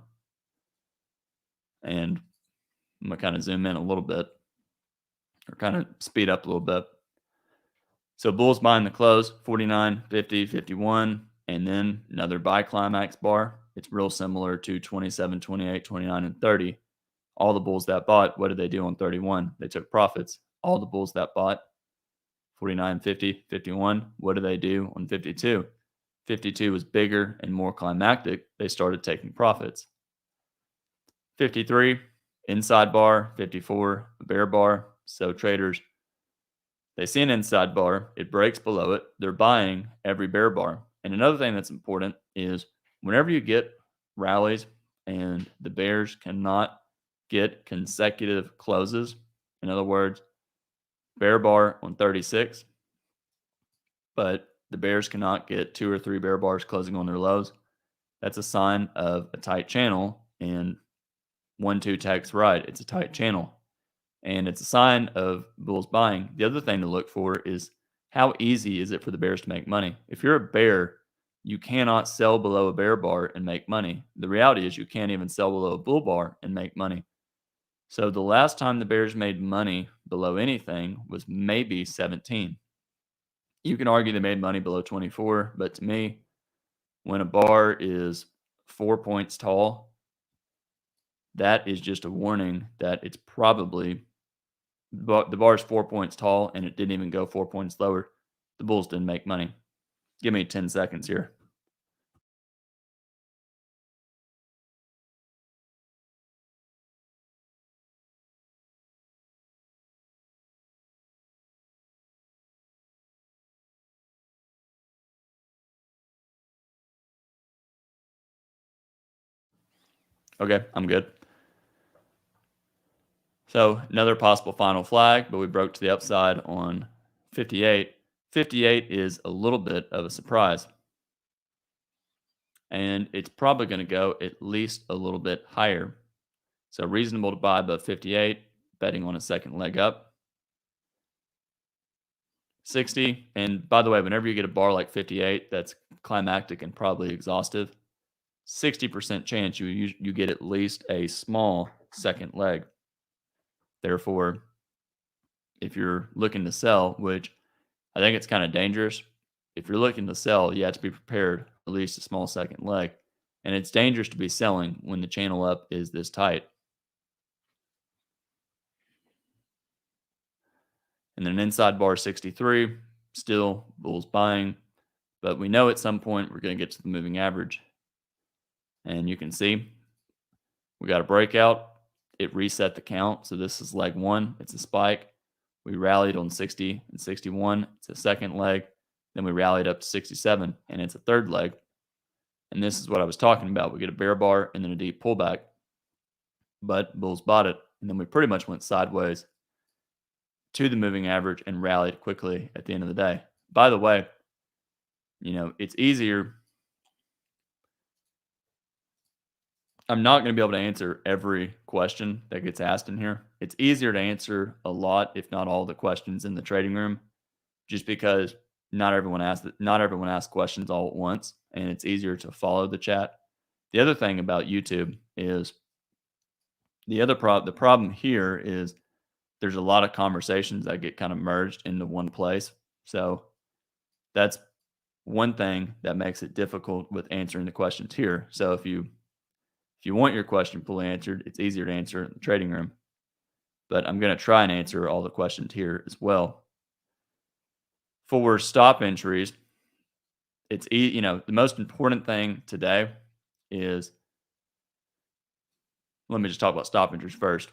[SPEAKER 1] And I'm going to kind of zoom in a little bit, or kind of speed up a little bit. So bulls buying the close, 49, 50, 51, and then another buy climax bar. It's real similar to 27, 28, 29, and 30. All the bulls that bought, what did they do on 31? They took profits. All the bulls that bought 49, 50, 51, what did they do on 52? 52 was bigger and more climactic. They started taking profits. 53, inside bar. 54, a bear bar. So traders, they see an inside bar, it breaks below it, they're buying every bear bar. And another thing that's important is whenever you get rallies and the bears cannot get consecutive closes, in other words, bear bar on 36, but the bears cannot get 2 or 3 bear bars closing on their lows, that's a sign of a tight channel. And 1-2 text right, it's a tight channel. and it's a sign of bulls buying. The other thing to look for is how easy is it for the bears to make money? If you're a bear, you cannot sell below a bear bar and make money. The reality is you can't even sell below a bull bar and make money. So the last time the bears made money below anything was maybe 17. You can argue they made money below 24, but to me, when a bar is 4 points tall, that is just a warning that it's probably the bar is 4 points tall and it didn't even go 4 points lower. The bulls didn't make money. Give me 10 seconds here. Okay, I'm good. So another possible final flag, but we broke to the upside on 58. 58 is a little bit of a surprise, and it's probably going to go at least a little bit higher. So reasonable to buy above 58, betting on a second leg up. 60, and by the way, whenever you get a bar like 58 that's climactic and probably exhaustive, 60% chance you get at least a small second leg. Therefore, if you're looking to sell, which I think it's kind of dangerous, if you're looking to sell, you have to be prepared at least a small second leg. And it's dangerous to be selling when the channel up is this tight. And then inside bar 63, still bulls buying, but we know at some point we're going to get to the moving average. And you can see we got a breakout. It reset the count. So this is leg one. It's a spike. We rallied on 60 and 61. It's a second leg. Then we rallied up to 67, and it's a third leg. And this is what I was talking about. We get a bear bar and then a deep pullback, but bulls bought it. And then we pretty much went sideways to the moving average and rallied quickly at the end of the day. By the way, it's easier. I'm not going to be able to answer every question that gets asked in here. It's easier to answer a lot, if not all, the questions in the trading room, just because not everyone asks questions all at once, and it's easier to follow the chat. The other thing about YouTube is the problem here is there's a lot of conversations that get kind of merged into one place. So that's one thing that makes it difficult with answering the questions here. So if you want your question fully answered, it's easier to answer in the trading room. But I'm going to try and answer all the questions here as well. For stop entries, it's the most important thing today is, let me just talk about stop entries first.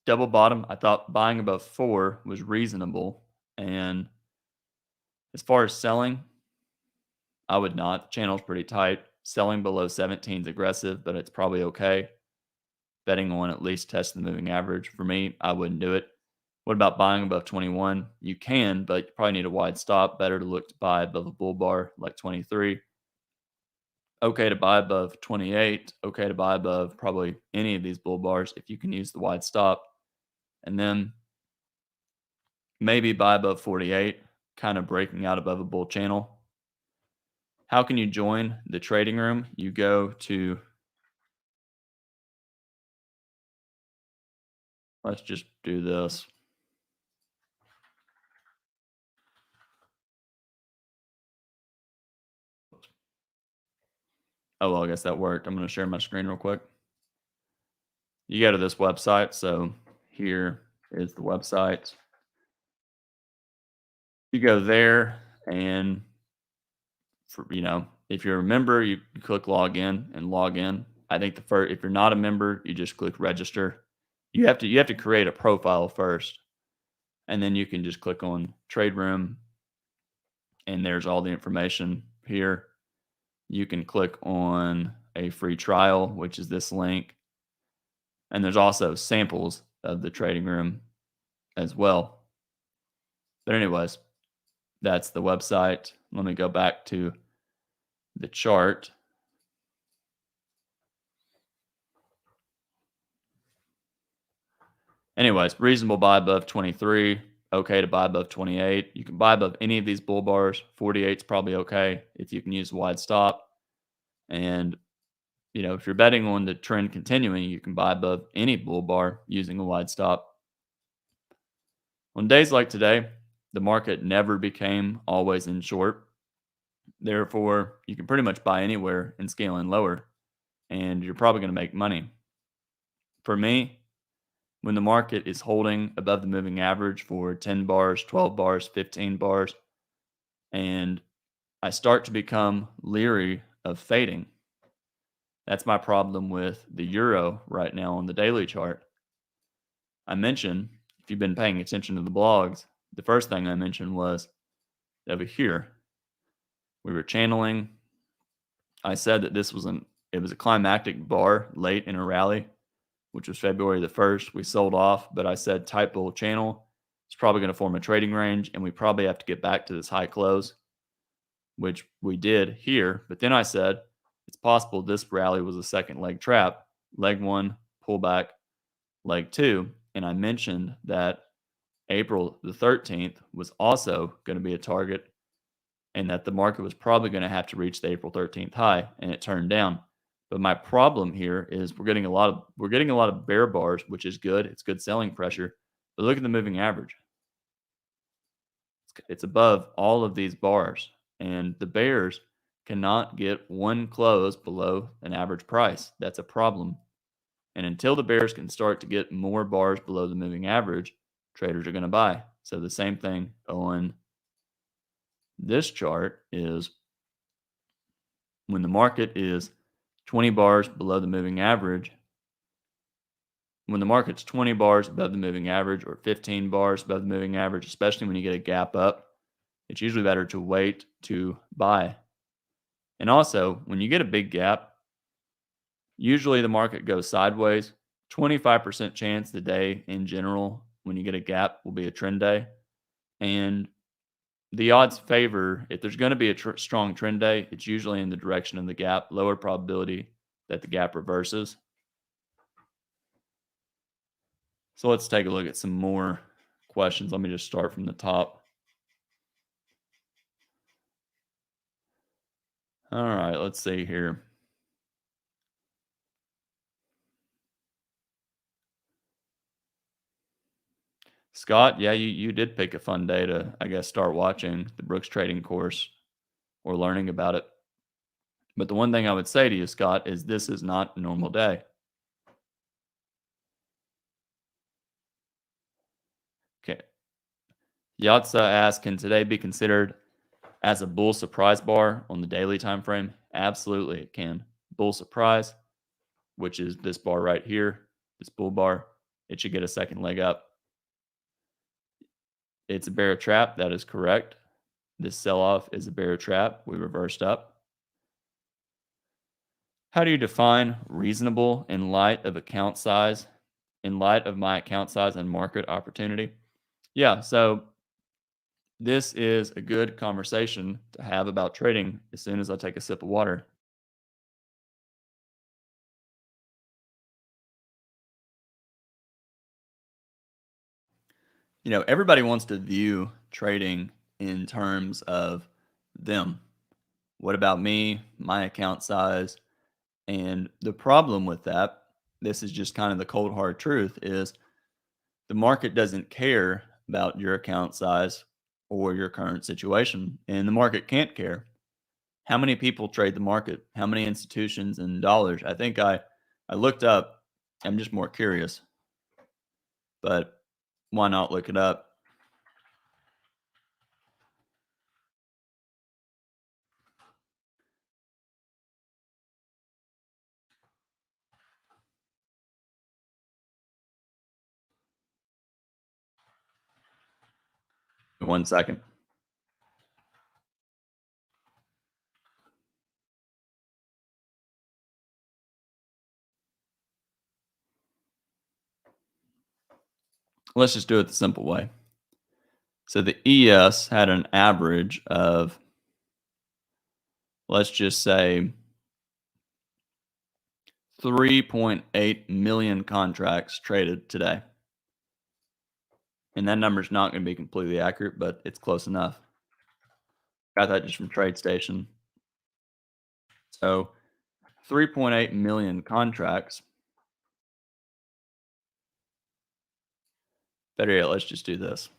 [SPEAKER 1] Double bottom, I thought buying above 4 was reasonable. And as far as selling, I would not. The channel's pretty tight. Selling below 17 is aggressive, but it's probably okay. Betting on at least testing the moving average. For me, I wouldn't do it. What about buying above 21? You can, but you probably need a wide stop. Better to look to buy above a bull bar like 23. Okay to buy above 28. Okay to buy above probably any of these bull bars if you can use the wide stop. And then maybe buy above 48, kind of breaking out above a bull channel. How can you join the trading room? You go to, let's just do this. Oh, well, I guess that worked. I'm going to share my screen real quick. You go to this website. So here is the website. You go there, and if you're a member, you click log in and log in. I think if you're not a member, you just click register. You have to create a profile first, and then you can just click on trade room, and there's all the information here. You can click on a free trial, which is this link. And there's also samples of the trading room as well. But anyways, that's the website. Let me go back to the chart. Anyways, reasonable buy above 23, okay to buy above 28. You can buy above any of these bull bars. 48 is probably okay if you can use a wide stop. And, if you're betting on the trend continuing, you can buy above any bull bar using a wide stop. On days like today, the market never became always in short. Therefore, you can pretty much buy anywhere and scale in lower, and you're probably going to make money. For me, when the market is holding above the moving average for 10 bars, 12 bars, 15 bars, and I start to become leery of fading. That's my problem with the euro right now on the daily chart. I mentioned, if you've been paying attention to the blogs, the first thing I mentioned was over here. We were channeling. I said that it was a climactic bar late in a rally, which was February the 1st. We sold off, but I said type bull channel. It's probably going to form a trading range, and we probably have to get back to this high close, which we did here. But then I said it's possible this rally was a second leg trap, leg one, pullback, leg two. And I mentioned that April the 13th was also going to be a target and that the market was probably going to have to reach the April 13th high, and it turned down. But my problem here is we're getting a lot of bear bars, which is good. It's good selling pressure. But look at the moving average. It's above all of these bars, and the bears cannot get one close below an average price. That's a problem. And until the bears can start to get more bars below the moving average, traders are going to buy. So the same thing on this chart is when the market is 20 bars below the moving average, when the market's 20 bars above the moving average or 15 bars above the moving average, especially when you get a gap up, it's usually better to wait to buy. And also, when you get a big gap, usually the market goes sideways. 25% chance the day in general, when you get a gap, will be a trend day. And the odds favor, if there's going to be a strong trend day, it's usually in the direction of the gap, lower probability that the gap reverses. So let's take a look at some more questions. Let me just start from the top. All right, let's see here. Scott, yeah, you did pick a fun day to, I guess, start watching the Brooks trading course or learning about it. But the one thing I would say to you, Scott, is this is not a normal day. Okay. Yatsa asks, can today be considered as a bull surprise bar on the daily time frame? Absolutely, it can. Bull surprise, which is this bar right here, this bull bar, it should get a second leg up. It's a bear trap. That is correct. This sell-off is a bear trap. We reversed up. How do you define reasonable in light of account size, in light of my account size and market opportunity? Yeah, so this is a good conversation to have about trading as soon as I take a sip of water. Everybody wants to view trading in terms of them. What about me, my account size? And the problem with that, this is just kind of the cold hard truth, is the market doesn't care about your account size or your current situation, and the market can't care. How many people trade the market? How many institutions in dollars? I think I looked up. I'm just more curious, but why not look it up? One second. Let's just do it the simple way. So the ES had an average of, let's just say, 3.8 million contracts traded today. And that number's not going to be completely accurate, but it's close enough. Got that just from TradeStation. So 3.8 million contracts. Better yet, let's just do this.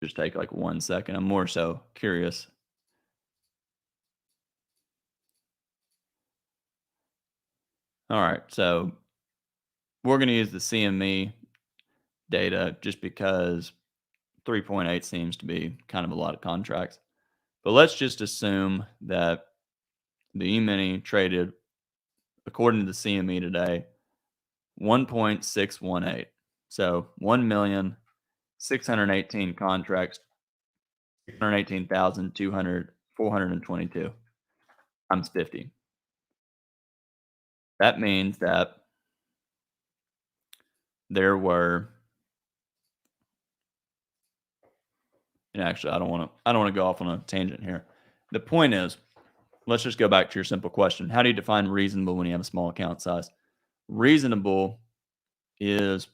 [SPEAKER 1] Just take like 1 second. I'm more so curious. All right, so we're going to use the CME data just because 3.8 seems to be kind of a lot of contracts. But let's just assume that the Emini traded, according to the CME today, 1.618. So 1,618 contracts, 618,422 times 50. That means that there were, and actually I don't want to go off on a tangent here. The point is, let's just go back to your simple question. How do you define reasonable when you have a small account size? Reasonable is,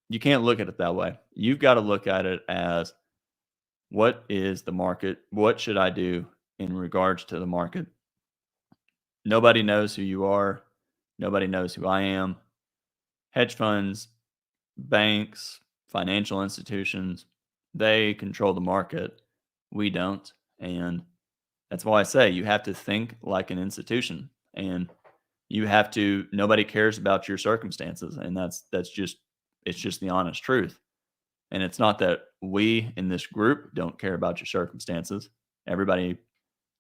[SPEAKER 1] you can't look at it that way. You've got to look at it as, what is the market? What should I do in regards to the market? Nobody knows who you are. Nobody knows who I am. Hedge funds, banks, financial institutions, they control the market. We don't. And that's why I say you have to think like an institution, and you have to, nobody cares about your circumstances. And that's just, it's just the honest truth. And it's not that we in this group don't care about your circumstances. Everybody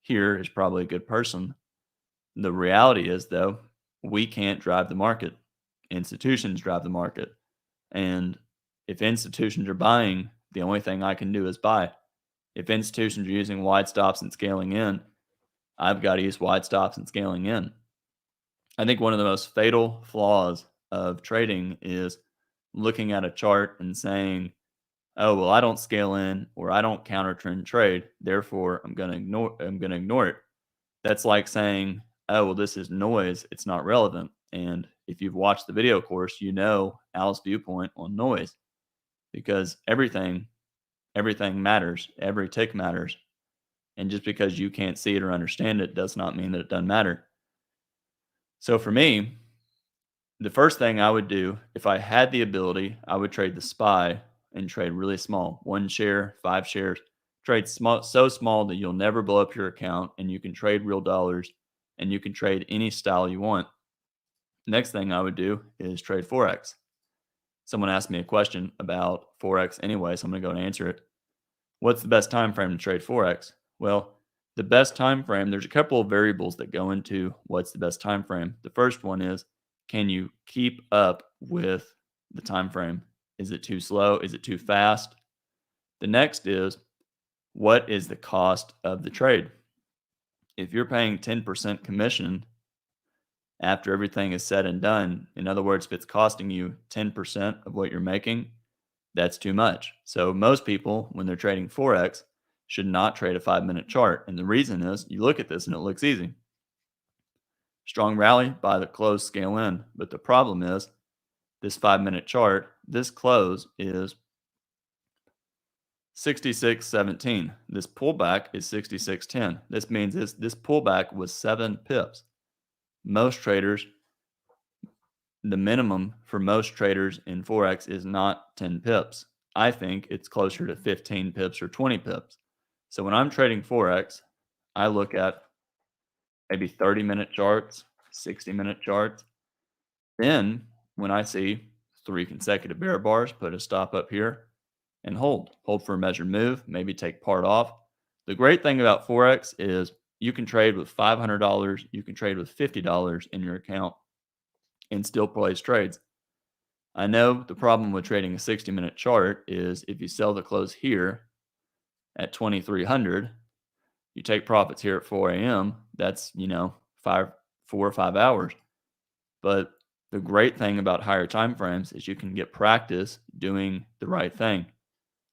[SPEAKER 1] here is probably a good person. The reality is, though, we can't drive the market. Institutions drive the market. And if institutions are buying, the only thing I can do is buy. If institutions are using wide stops and scaling in, I've got to use wide stops and scaling in. I think one of the most fatal flaws of trading is looking at a chart and saying, oh, well, I don't scale in, or I don't counter trend trade, therefore I'm going to ignore it. That's like saying, oh, well, this is noise, it's not relevant. And if you've watched the video course, you know Al's viewpoint on noise, because everything matters. Every tick matters. And just because you can't see it or understand it does not mean that it doesn't matter. So for me, the first thing I would do, if I had the ability, I would trade the SPY and trade really small, 1 share, 5 shares, trade small, so small that you'll never blow up your account, and you can trade real dollars, and you can trade any style you want. Next thing I would do is trade Forex. Someone asked me a question about Forex anyway, so I'm going to go and answer it. What's the best time frame to trade Forex? Well, the best time frame, there's a couple of variables that go into what's the best time frame. The first one is, can you keep up with the time frame? Is it too slow? Is it too fast? The next is, what is the cost of the trade? If you're paying 10% commission after everything is said and done, in other words, if it's costing you 10% of what you're making, that's too much. So most people, when they're trading Forex, should not trade a 5-minute chart. And the reason is, you look at this and it looks easy. Strong rally, buy the close, scale in. But the problem is, this 5-minute chart, this close is 66.17. This pullback is 66.10. This means this pullback was 7 pips. Most traders, the minimum for most traders in Forex is not 10 pips. I think it's closer to 15 pips or 20 pips. So when I'm trading Forex, I look at maybe 30-minute charts, 60-minute charts. Then when I see 3 consecutive bear bars, put a stop up here and hold for a measured move, maybe take part off. The great thing about Forex is you can trade with $500, you can trade with $50 in your account and still place trades. I know the problem with trading a 60-minute chart is, if you sell the close here at 2,300, you take profits here at 4 a.m. That's, 4 or 5 hours. But the great thing about higher time frames is you can get practice doing the right thing.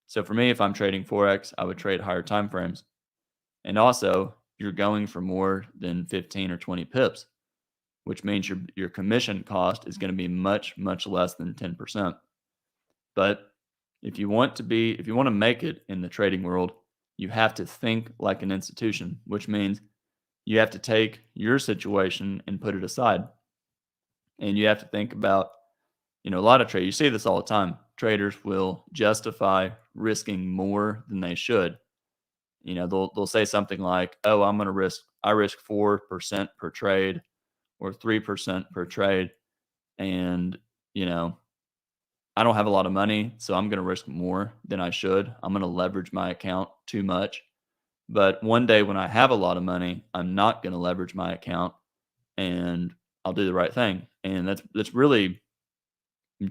[SPEAKER 1] So for me, if I'm trading Forex, I would trade higher time frames. And also, you're going for more than 15 or 20 pips, which means your commission cost is going to be much, much less than 10%. But if you want to make it in the trading world, you have to think like an institution, which means you have to take your situation and put it aside. And you have to think about, a lot of traders, you see this all the time. Traders will justify risking more than they should. They'll say something like, "Oh, I risk 4% per trade or 3% per trade, and you know, I don't have a lot of money, so I'm going to risk more than I should. I'm going to leverage my account too much. But one day when I have a lot of money, I'm not going to leverage my account, and I'll do the right thing." And that's really,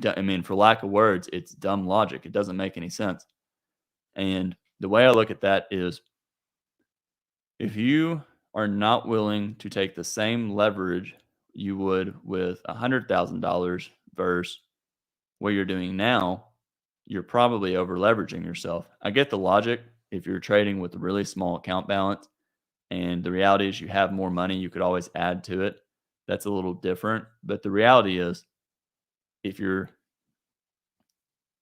[SPEAKER 1] I mean, for lack of words, it's dumb logic. It doesn't make any sense. And the way I look at that is, if you are not willing to take the same leverage you would with $100,000 versus what you're doing now, you're probably over leveraging yourself. I get the logic if you're trading with a really small account balance, and the reality is you have more money, you could always add to it. That's a little different. But the reality is, if you're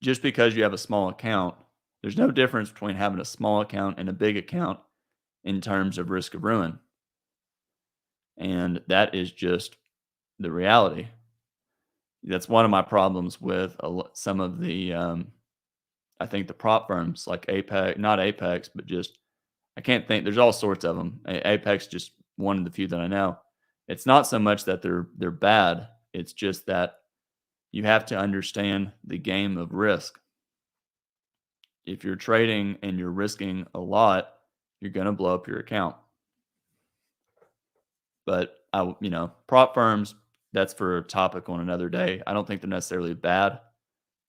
[SPEAKER 1] just because you have a small account, there's no difference between having a small account and a big account in terms of risk of ruin. And that is just the reality. That's one of my problems with some of the, I think the prop firms like Apex, not Apex, but just, I can't think, there's all sorts of them. Apex, just one of the few that I know. It's not so much that they're bad. It's just that you have to understand the game of risk. If you're trading and you're risking a lot, you're going to blow up your account. But prop firms, that's for a topic on another day. I don't think they're necessarily bad,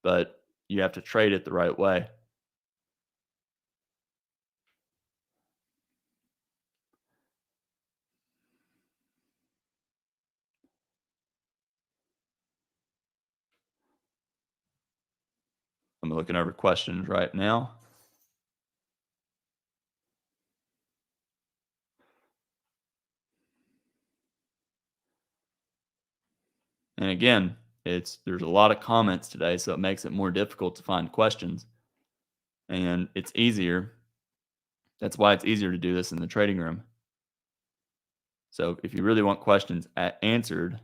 [SPEAKER 1] but you have to trade it the right way. I'm looking over questions right now. And again, there's a lot of comments today, so it makes it more difficult to find questions. And it's easier. That's why it's easier to do this in the trading room. So if you really want questions answered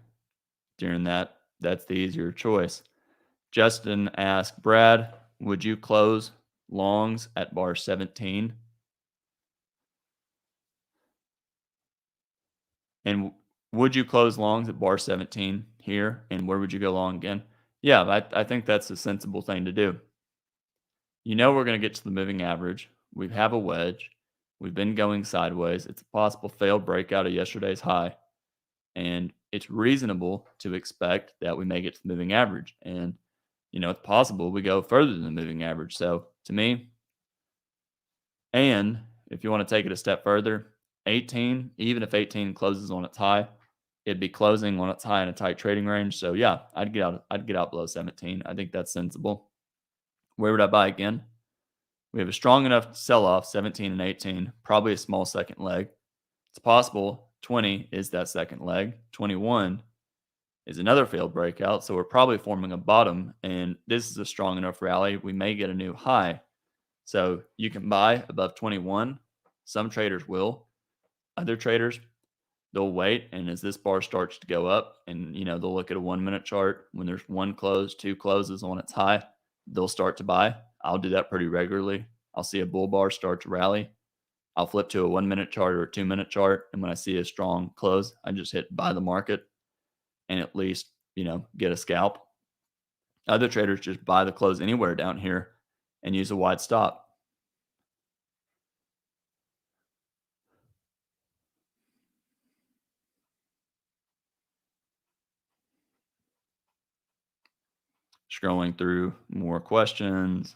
[SPEAKER 1] during that, that's the easier choice. Justin asked, Brad, would you close longs at bar 17? And would you close longs at bar 17 here? And where would you go long again? Yeah, I think that's a sensible thing to do. We're going to get to the moving average. We have a wedge. We've been going sideways. It's a possible failed breakout of yesterday's high. And it's reasonable to expect that we may get to the moving average. And, it's possible we go further than the moving average. So to me, and if you want to take it a step further, 18, even if 18 closes on its high, it'd be closing on its high in a tight trading range. So yeah, I'd get out below 17. I think that's sensible. Where would I buy again? We have a strong enough sell-off, 17 and 18, probably a small second leg. It's possible 20 is that second leg. 21 is another failed breakout. So we're probably forming a bottom, and this is a strong enough rally. We may get a new high. So you can buy above 21. Some traders will. Other traders, they'll wait, and as this bar starts to go up, and they'll look at a 1 minute chart. When there's one close, two closes on its high, they'll start to buy. I'll do that pretty regularly. I'll see a bull bar start to rally. I'll flip to a 1 minute chart or a 2 minute chart, and when I see a strong close, I just hit buy the market and at least get a scalp. Other traders just buy the close anywhere down here and use a wide stop. Scrolling through more questions.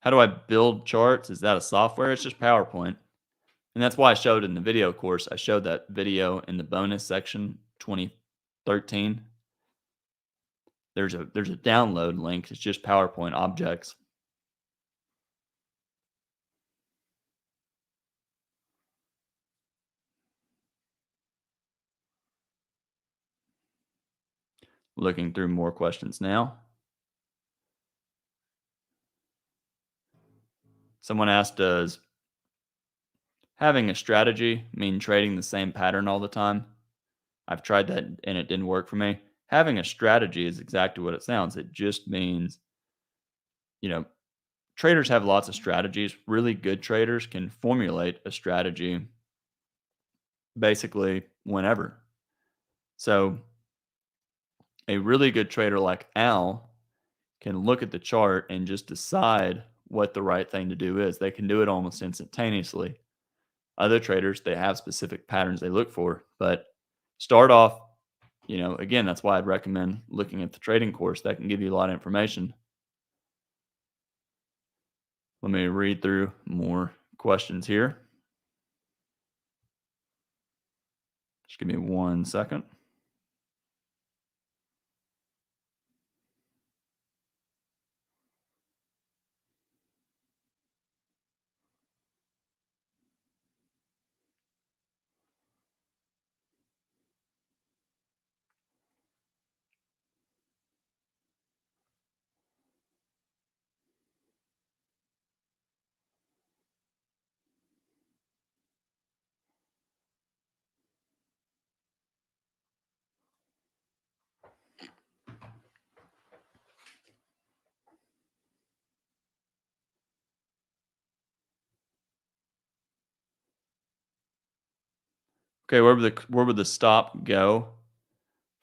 [SPEAKER 1] How do I build charts? Is that a software? It's just PowerPoint. And that's why I showed in the video course. I showed that video in the bonus section, 13. There's a download link. It's just PowerPoint objects. Looking through more questions now. Someone asked, does having a strategy mean trading the same pattern all the time? I've tried that and it didn't work for me. Having a strategy is exactly what it sounds. It just means, you know, traders have lots of strategies. Really good traders can formulate a strategy basically whenever. So, a really good trader like Al can look at the chart and just decide what the right thing to do is. They can do it almost instantaneously. Other traders, they have specific patterns they look for, but start off, again, that's why I'd recommend looking at the trading course. That can give you a lot of information. Let me read through more questions here. Just give me 1 second. Okay, where would the stop go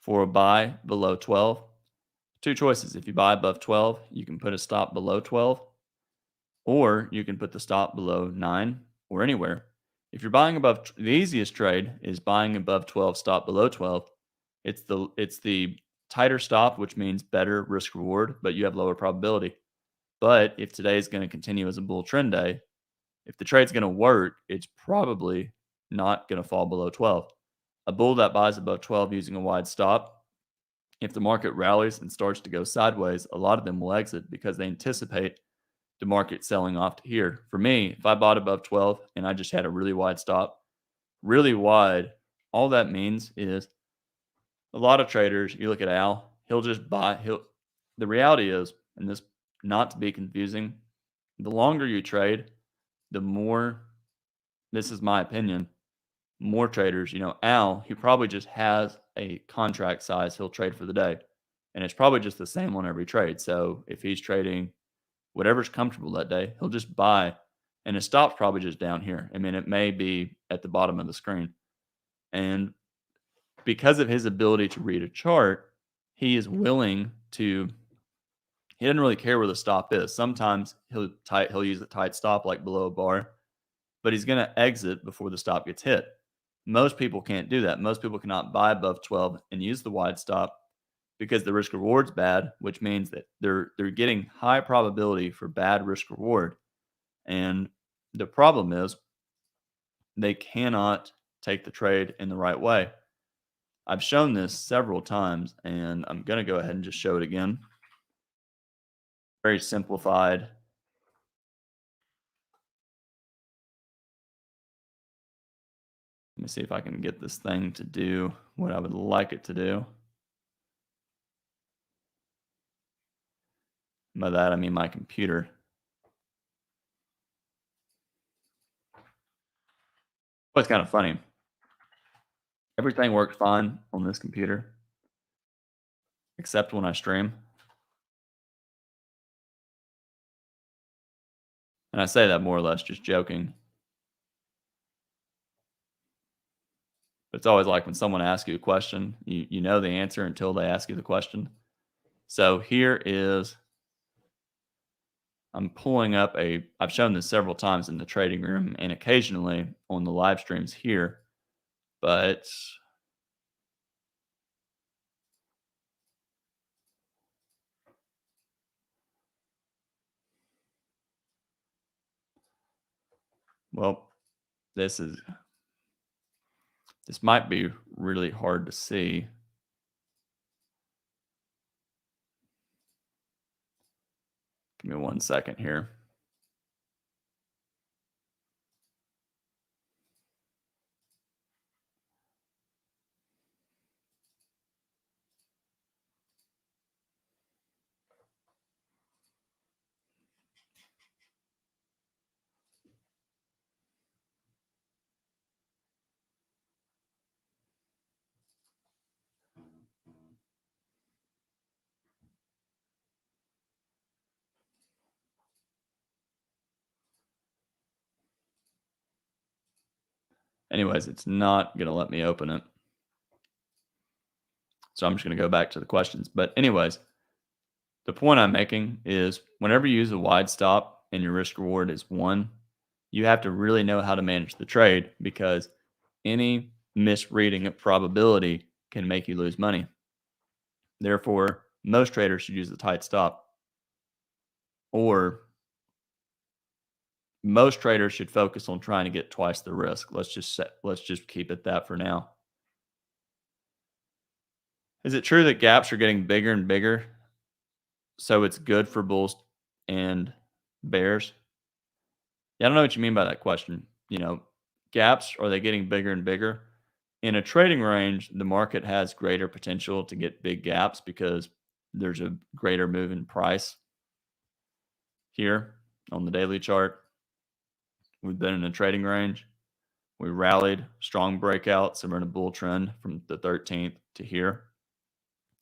[SPEAKER 1] for a buy below 12? Two choices. If you buy above 12, you can put a stop below 12, or you can put the stop below 9 or anywhere. If you're buying above, the easiest trade is buying above 12, stop below 12. It's the tighter stop, which means better risk reward, but you have lower probability. But if today is going to continue as a bull trend day, if the trade's going to work, it's probably not going to fall below 12. A bull that buys above 12 using a wide stop, if the market rallies and starts to go sideways, a lot of them will exit because they anticipate the market selling off to here. For me, if I bought above 12 and I just had a really wide stop, really wide, all that means is a lot of traders, you look at Al, he'll just buy, the reality is, and this not to be confusing, the longer you trade, the more, this is my opinion, more traders, Al, he probably just has a contract size he'll trade for the day. And it's probably just the same on every trade. So if he's trading whatever's comfortable that day, he'll just buy. And his stop's probably just down here. I mean, it may be at the bottom of the screen. And because of his ability to read a chart, he is willing to, he doesn't really care where the stop is. Sometimes he'll use a tight stop like below a bar, but he's going to exit before the stop gets hit. Most people can't do that. Most people cannot buy above 12 and use the wide stop because the risk reward's bad, which means that they're getting high probability for bad risk reward. And the problem is they cannot take the trade in the right way. I've shown this several times, and I'm going to go ahead and just show it again. Very simplified. Let me see if I can get this thing to do what I would like it to do. By that, I mean my computer. Well, it's kind of funny. Everything works fine on this computer, except when I stream. And I say that more or less just joking. But it's always like when someone asks you a question, you know the answer until they ask you the question. So here is, I'm pulling up I've shown this several times in the trading room and occasionally on the live streams here, but well, this might be really hard to see. Give me 1 second here. Anyways, it's not going to let me open it. So I'm just going to go back to the questions. But anyways, the point I'm making is whenever you use a wide stop and your risk reward is 1, you have to really know how to manage the trade because any misreading of probability can make you lose money. Therefore, most traders should use a tight stop. Or most traders should focus on trying to get twice the risk. Let's just keep it that for now. Is it true that gaps are getting bigger and bigger? So it's good for bulls and bears? Yeah, I don't know what you mean by that question. Gaps, are they getting bigger and bigger? In a trading range, the market has greater potential to get big gaps because there's a greater move in price. Here on the daily chart, we've been in a trading range. We rallied, strong breakout, so we're in a bull trend from the 13th to here.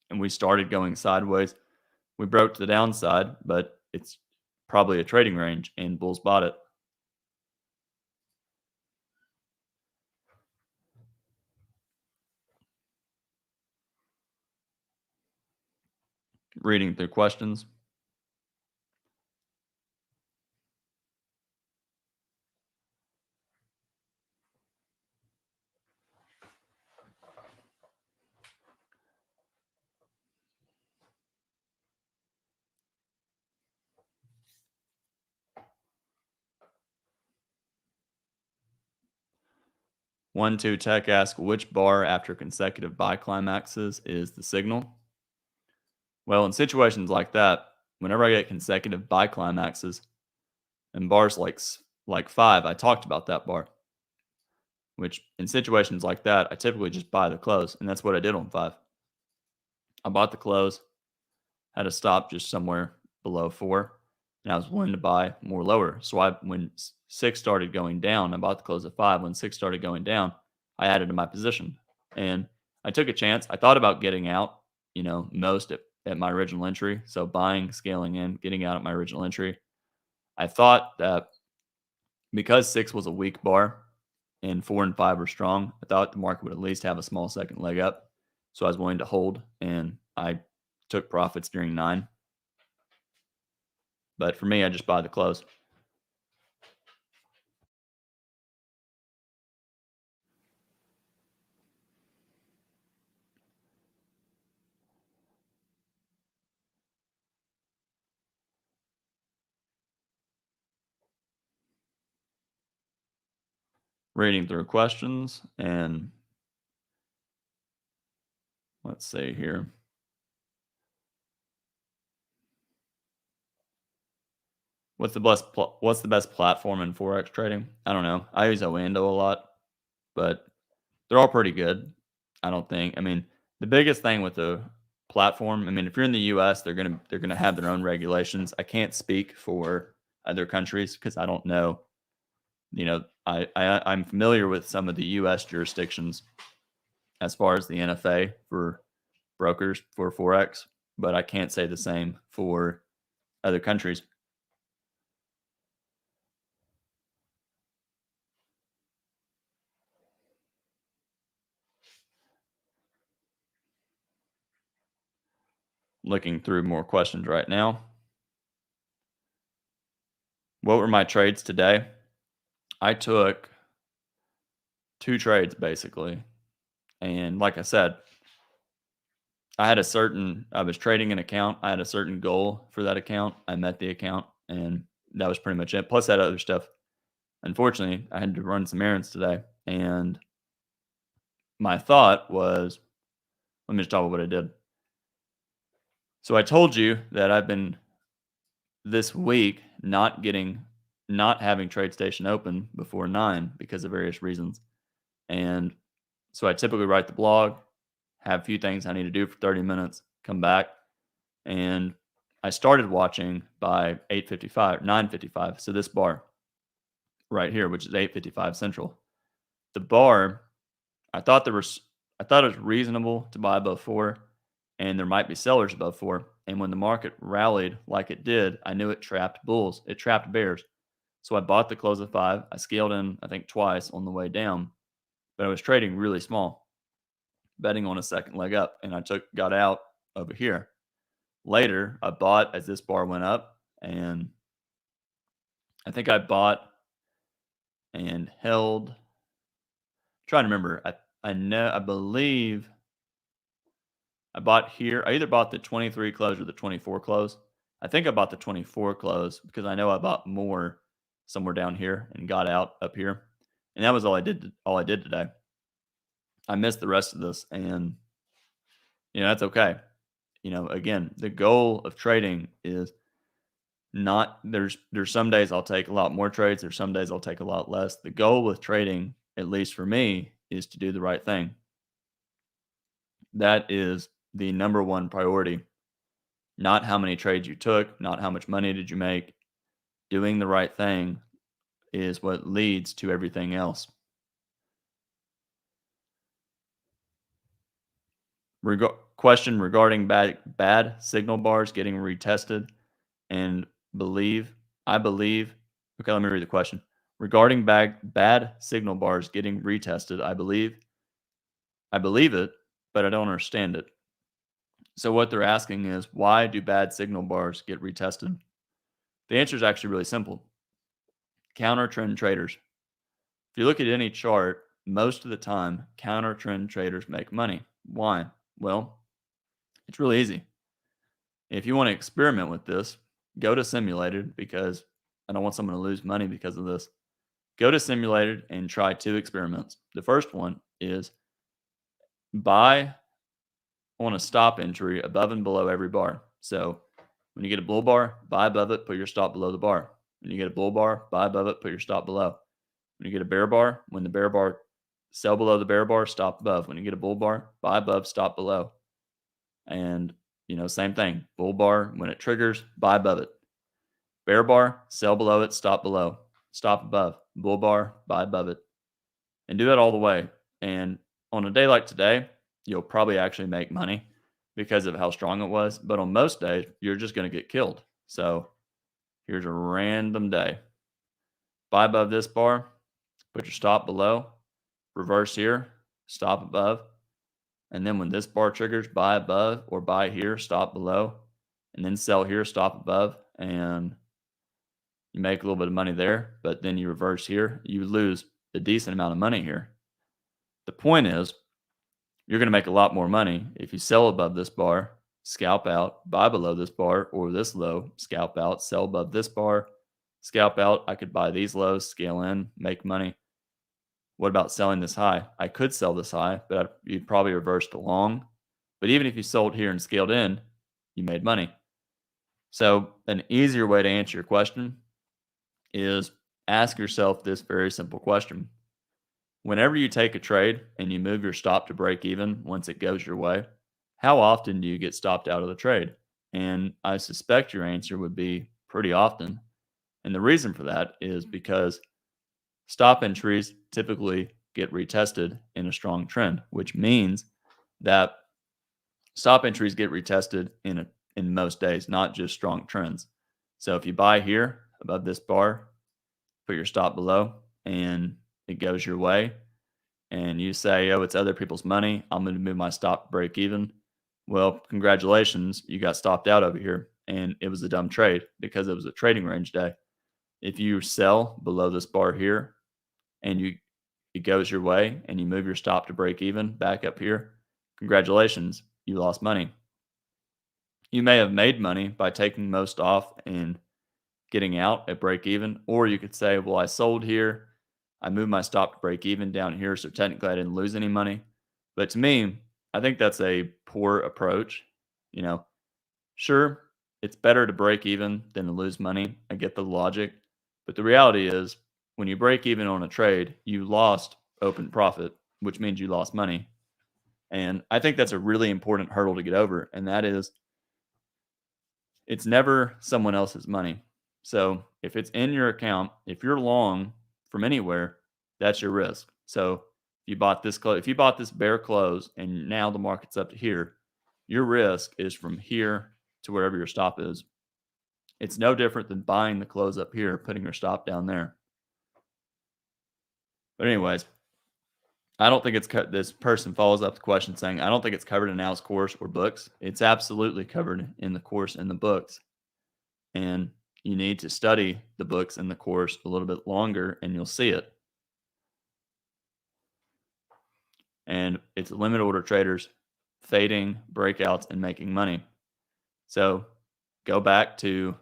[SPEAKER 1] And we started going sideways. We broke to the downside, but it's probably a trading range, and bulls bought it. Reading through questions. One two Tech asks which bar after consecutive buy climaxes is the signal. Well, in situations like that, whenever I get consecutive buy climaxes and bars like 5, I talked about that bar. Which in situations like that, I typically just buy the close, and that's what I did on 5. I bought the close, had a stop just somewhere below 4, and I was willing to buy more lower. So when 6 started going down, I bought the close at 5. When 6 started going down, I added to my position, and I took a chance. I thought about getting out, most at my original entry. So buying, scaling in, getting out at my original entry. I thought that because 6 was a weak bar and 4 and 5 were strong, I thought the market would at least have a small second leg up. So I was willing to hold, and I took profits during 9. But for me, I just buy the close. Reading through questions, and let's see here. What's the best platform in Forex trading? I don't know. I use Oando a lot, but they're all pretty good. I don't think. I mean, the biggest thing with the platform, I mean, if you're in the US, they're gonna have their own regulations. I can't speak for other countries because I don't know. I'm familiar with some of the US jurisdictions as far as the NFA for brokers for Forex, but I can't say the same for other countries. Looking through more questions right now. What were my trades today? I took 2 trades basically. And like I said, I was trading an account. I had a certain goal for that account. I met the account, and that was pretty much it. Plus that other stuff. Unfortunately, I had to run some errands today. And my thought was, let me just talk about what I did. So I told you that I've been this week not having TradeStation open before 9 because of various reasons. And so I typically write the blog, have a few things I need to do for 30 minutes, come back, and I started watching by 8:55, 9:55. So this bar right here, which is 8:55 Central. The bar, I thought there was I thought it was reasonable to buy above 4, and there might be sellers above 4. And when the market rallied like it did, I knew it trapped bulls. It trapped bears. So I bought the close of 5. I scaled in, I think, twice on the way down, but I was trading really small, betting on a second leg up, and I got out over here. Later, I bought as this bar went up, and I think I bought and held. Trying to remember. I believe I bought here. I either bought the 23 close or the 24 close. I think I bought the 24 close because I know I bought more somewhere down here and got out up here. And that was all I did today. I missed the rest of this, and that's okay. Again, the goal of trading is not there's some days I'll take a lot more trades, there's some days I'll take a lot less. The goal with trading, at least for me, is to do the right thing. That is the number one priority. Not how many trades you took, not how much money did you make. Doing the right thing is what leads to everything else. Question regarding bad signal bars getting retested and I believe. Okay, let me read the question. Regarding bad signal bars getting retested, I believe it, but I don't understand it. So what they're asking is, why do bad signal bars get retested? The answer is actually really simple. Counter trend traders. If you look at any chart, most of the time, counter trend traders make money. Why? Well, it's really easy. If you want to experiment with this, go to simulated, because I don't want someone to lose money because of this. Go to simulated and try 2 experiments. The first one is buy on a stop entry above and below every bar. So when you get a bull bar, buy above it, put your stop below the bar. When you get a bull bar, buy above it, put your stop below. When you get a bear bar, when the bear bar, sell below the bear bar, stop above. When you get a bull bar, buy above, stop below. And, same thing. Bull bar, when it triggers, buy above it. Bear bar, sell below it, stop below. Stop above. Bull bar, buy above it. And do that all the way. And on a day like today, you'll probably actually make money because of how strong it was. But on most days, you're just going to get killed. So here's a random day. Buy above this bar, put your stop below, reverse here, stop above. And then when this bar triggers, buy above or buy here, stop below, and then sell here, stop above. And you make a little bit of money there, but then you reverse here, you lose a decent amount of money here. The point is, you're going to make a lot more money if you sell above this bar, scalp out, buy below this bar or this low, scalp out, sell above this bar, scalp out. I could buy these lows, scale in, make money. What about selling this high? I could sell this high, but you'd probably reverse to long. But even if you sold here and scaled in, you made money. So an easier way to answer your question is ask yourself this very simple question. Whenever you take a trade and you move your stop to break even once it goes your way, how often do you get stopped out of the trade? And I suspect your answer would be pretty often. And the reason for that is because stop entries typically get retested in a strong trend, which means that stop entries get retested in most days, not just strong trends. So if you buy here above this bar, put your stop below, and it goes your way, and you say, oh, it's other people's money, I'm going to move my stop to break even. Well, congratulations, you got stopped out over here, and it was a dumb trade because it was a trading range day. If you sell below this bar here and it goes your way and you move your stop to break even back up here, congratulations, you lost money. You may have made money by taking most off and getting out at break even, or you could say, well, I sold here, I moved my stop to break even down here, so technically I didn't lose any money. But to me, I think that's a poor approach. Sure, it's better to break even than to lose money. I get the logic, but the reality is when you break even on a trade, you lost open profit, which means you lost money. And I think that's a really important hurdle to get over. And that is it's never someone else's money. So if it's in your account, if you're long from anywhere, that's your risk. So if you bought this bare close and now the market's up to here, your risk is from here to wherever your stop is. It's no different than buying the close up here, putting your stop down there. But anyways, I don't think this person follows up the question saying, I don't think it's covered in Al's course or books. It's absolutely covered in the course and the books. And you need to study the books and the course a little bit longer and you'll see it. And it's limit order traders fading, breakouts, and making money. So go back to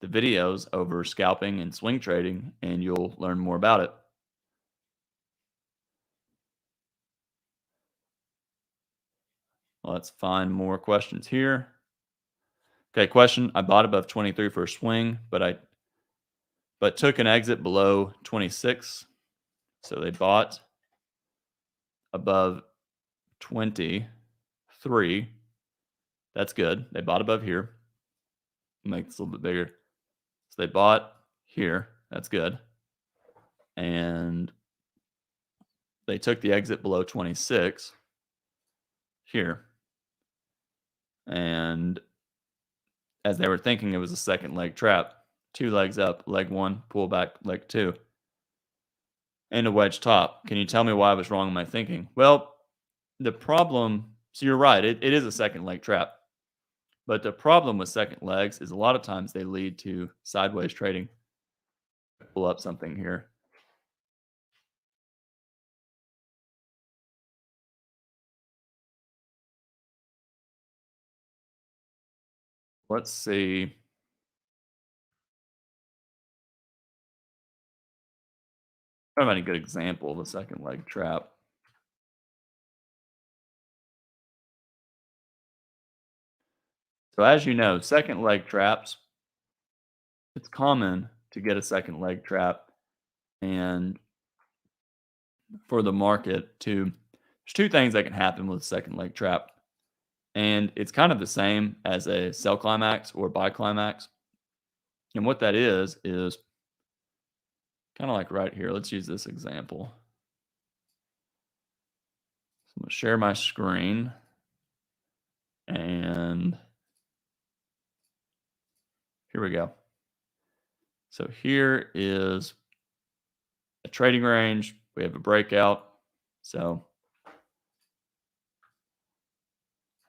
[SPEAKER 1] the videos over scalping and swing trading and you'll learn more about it. Let's find more questions here. Okay, question. I bought above 23 for a swing, but took an exit below 26. So they bought above 23. That's good. They bought above here. Make this a little bit bigger. So they bought here. That's good. And they took the exit below 26 here. And as they were thinking, it was a second leg trap. 2 legs up, leg 1, pull back, leg 2. And a wedge top. Can you tell me why I was wrong in my thinking? Well, the problem, so you're right, it is a second leg trap. But the problem with second legs is a lot of times they lead to sideways trading. Pull up something here. Let's see. I don't have any good example of a second leg trap. So as you know, second leg traps, it's common to get a second leg trap and for the market to there's 2 things that can happen with a second leg trap. And it's kind of the same as a sell climax or buy climax. And what that is kind of like right here. Let's use this example. So I'm going to share my screen. And here we go. So here is a trading range. We have a breakout. So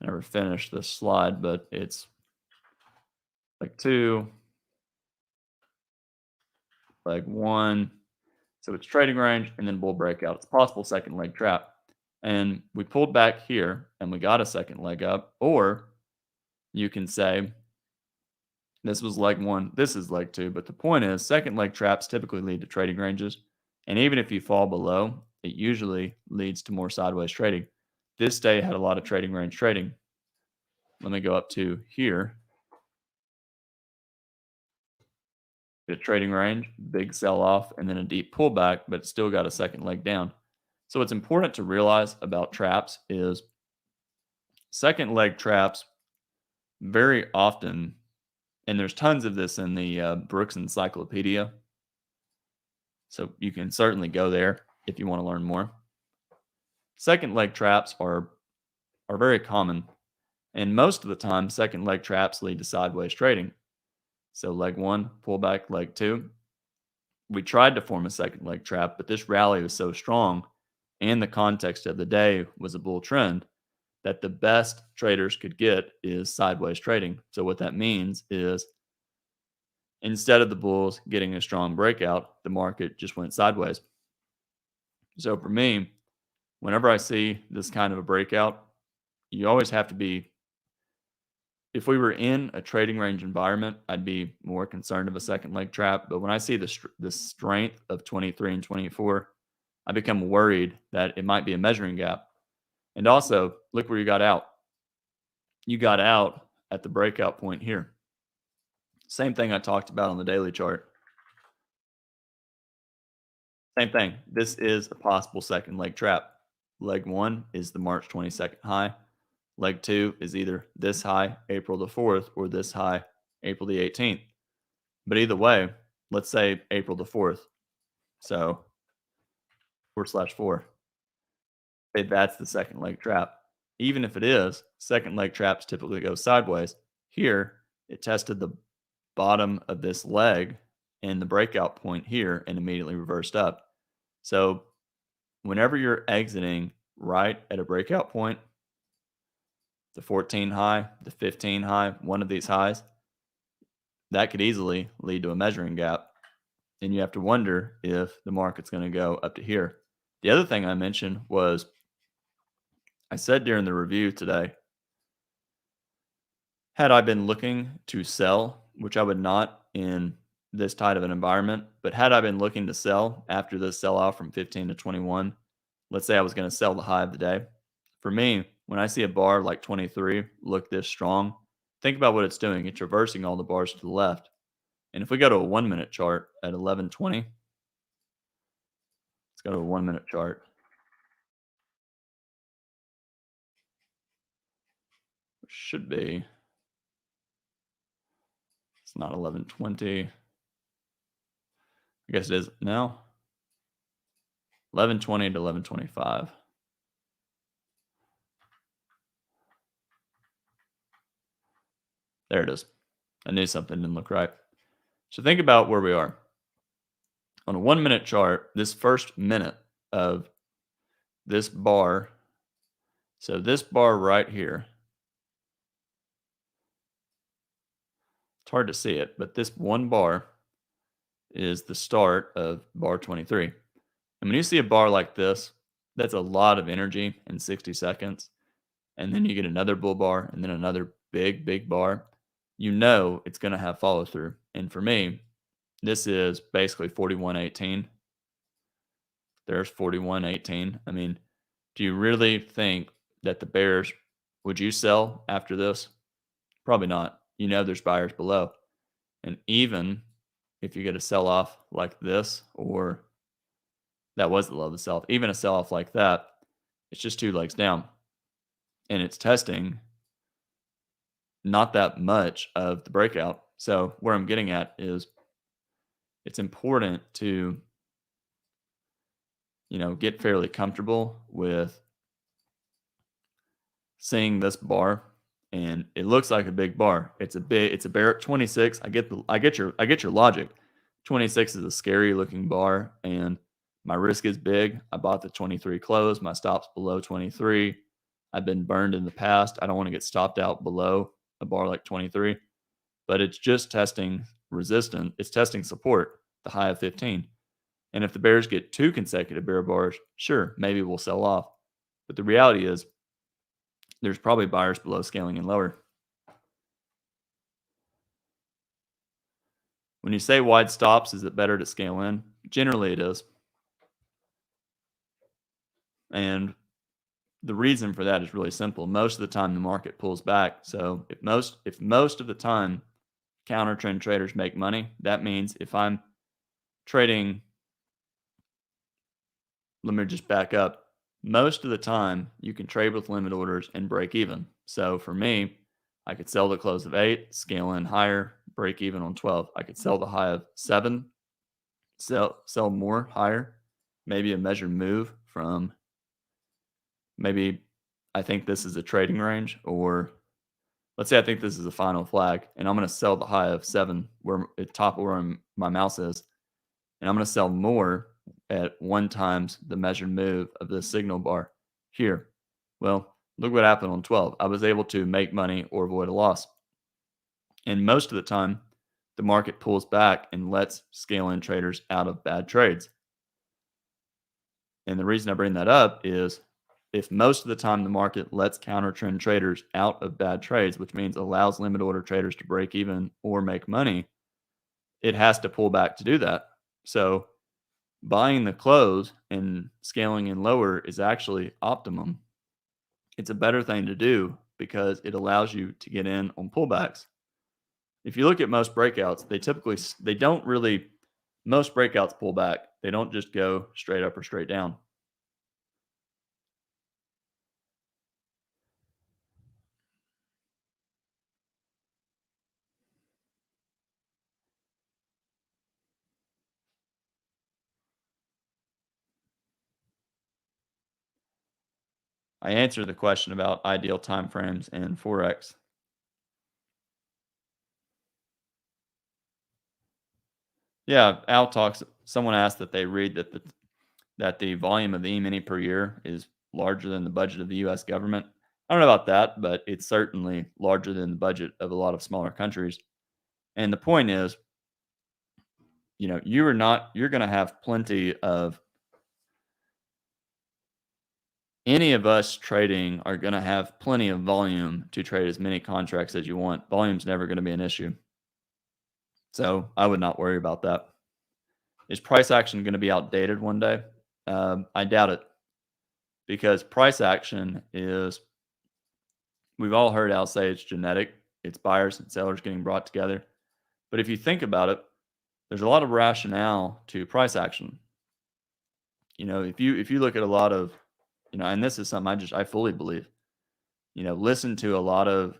[SPEAKER 1] I never finished this slide, but it's like 2, leg 1. So it's trading range and then bull breakout. It's possible second leg trap. And we pulled back here and we got a second leg up. Or you can say this was leg 1, this is leg 2. But the point is second leg traps typically lead to trading ranges. And even if you fall below, it usually leads to more sideways trading. This day had a lot of trading range trading. Let me go up to here. A trading range, big sell off, and then a deep pullback, but it still got a second leg down. So what's important to realize about traps is second leg traps very often, and there's tons of this in the Brooks Encyclopedia. So you can certainly go there if you want to learn more. Second leg traps are very common. And most of the time, second leg traps lead to sideways trading. So leg 1, pullback, leg 2. We tried to form a second leg trap, but this rally was so strong and the context of the day was a bull trend that the best traders could get is sideways trading. So what that means is instead of the bulls getting a strong breakout, the market just went sideways. So for me, whenever I see this kind of a breakout, you always have to be, if we were in a trading range environment, I'd be more concerned of a second leg trap. But when I see the strength of 23 and 24, I become worried that it might be a measuring gap. And also, look where you got out. You got out at the breakout point here. Same thing I talked about on the daily chart. Same thing. This is a possible second leg trap. Leg 1 is the March 22nd high. Leg 2 is either this high, April the 4th, or this high, April the 18th. But either way, let's say April the 4th. So 4/4. Say that's the second leg trap. Even if it is, second leg traps typically go sideways. Here, it tested the bottom of this leg and the breakout point here and immediately reversed up. So whenever you're exiting right at a breakout point, the 14 high, the 15 high, one of these highs, that could easily lead to a measuring gap. And you have to wonder if the market's going to go up to here. The other thing I mentioned was I said during the review today, had I been looking to sell, which I would not in this type of an environment, but had I been looking to sell after this sell off from 15 to 21, let's say I was going to sell the high of the day. For me, when I see a bar like 23 look this strong, think about what it's doing. It's reversing all the bars to the left. And if we go to a 1 minute chart at 11:20, let's go to a 1 minute chart. Which should be, it's not 11:20. I guess it is now. 11:20 to 11:25. There it is. I knew something didn't look right. So think about where we are. On a 1 minute chart, this first minute of this bar, so this bar right here, it's hard to see it, but this one bar is the start of bar 23. And when you see a bar like this, that's a lot of energy in 60 seconds. And then you get another bull bar and then another big, big bar. You know it's going to have follow through. And for me, this is basically 41.18. There's 41.18. I mean, do you really think that the bears, would you sell after this? Probably not. You know there's buyers below. And even if you get a sell off like this, or that was the low of the sell off, even a sell off like that, it's just 2 legs down. And it's testing not that much of the breakout. So where I'm getting at is it's important to, get fairly comfortable with seeing this bar, and it looks like a big bar. It's a bear at 26. I get your logic. 26 is a scary looking bar, and my risk is big. I bought the 23 close. My stop's below 23. I've been burned in the past. I don't want to get stopped out below a bar like 23, but it's just testing resistance. It's testing support, the high of 15. And if the bears get 2 consecutive bear bars, sure, maybe we'll sell off. But the reality is there's probably buyers below scaling and lower. When you say wide stops, is it better to scale in? Generally it is. And the reason for that is really simple. Most of the time the market pulls back. So if most of the time counter trend traders make money, that means if I'm trading, let me just back up. Most of the time you can trade with limit orders and break even. So for me, I could sell the close of 8, scale in higher, break even on 12. I could sell the high of 7, sell more higher, maybe a measured move from, maybe I think this is a trading range, or let's say I think this is a final flag, and I'm going to sell the high of 7 where at top of where my mouse is, and I'm going to sell more at 1 times the measured move of this signal bar here. Well, look what happened on 12. I was able to make money or avoid a loss. And most of the time, the market pulls back and lets scale in traders out of bad trades. And the reason I bring that up is if most of the time the market lets counter trend traders out of bad trades, which means allows limit order traders to break even or make money, it has to pull back to do that. So buying the close and scaling in lower is actually optimum. It's a better thing to do because it allows you to get in on pullbacks. If you look at most breakouts, they don't really most breakouts pull back. They don't just go straight up or straight down. I answered the question about ideal time frames and Forex. Yeah, Al talks. Someone asked that they read that the volume of the E-mini per year is larger than the budget of the U.S. government. I don't know about that, but it's certainly larger than the budget of a lot of smaller countries. And the point is, you're going to have plenty of any of us trading are going to have plenty of volume to trade as many contracts as you want. Volume's never going to be an issue. So I would not worry about that. Is price action going to be outdated one day? I doubt it, because price action is, we've all heard Al say it's genetic. It's buyers and sellers getting brought together. But if you think about it, there's a lot of rationale to price action. If you look at a lot of, and this is something I fully believe, listen to a lot of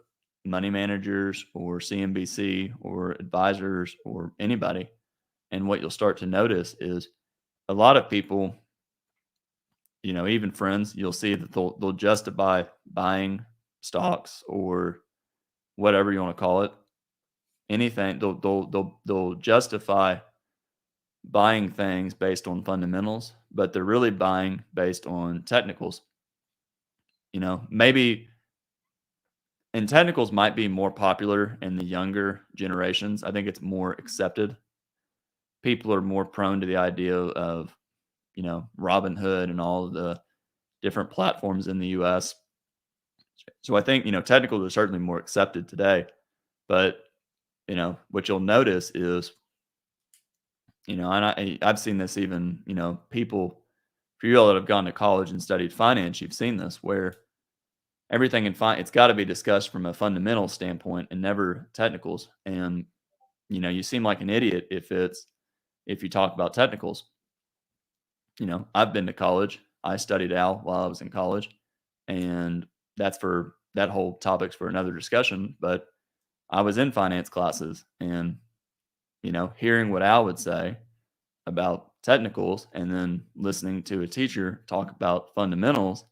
[SPEAKER 1] money managers or CNBC or advisors or anybody. And what you'll start to notice is a lot of people, even friends, you'll see that they'll justify buying stocks or whatever you want to call it, anything. They'll justify buying things based on fundamentals, but they're really buying based on technicals. Maybe, and technicals might be more popular in the younger generations. I think it's more accepted. People are more prone to the idea of, Robin Hood and all of the different platforms in the US. So I think, technicals are certainly more accepted today. But, what you'll notice is, and I've seen this even, people, for you all that have gone to college and studied finance, you've seen this where everything in it's got to be discussed from a fundamental standpoint and never technicals. And, you seem like an idiot if you talk about technicals. I've been to college. I studied Al while I was in college, and that whole topic's for another discussion. But I was in finance classes, and hearing what Al would say about technicals, and then listening to a teacher talk about fundamentals,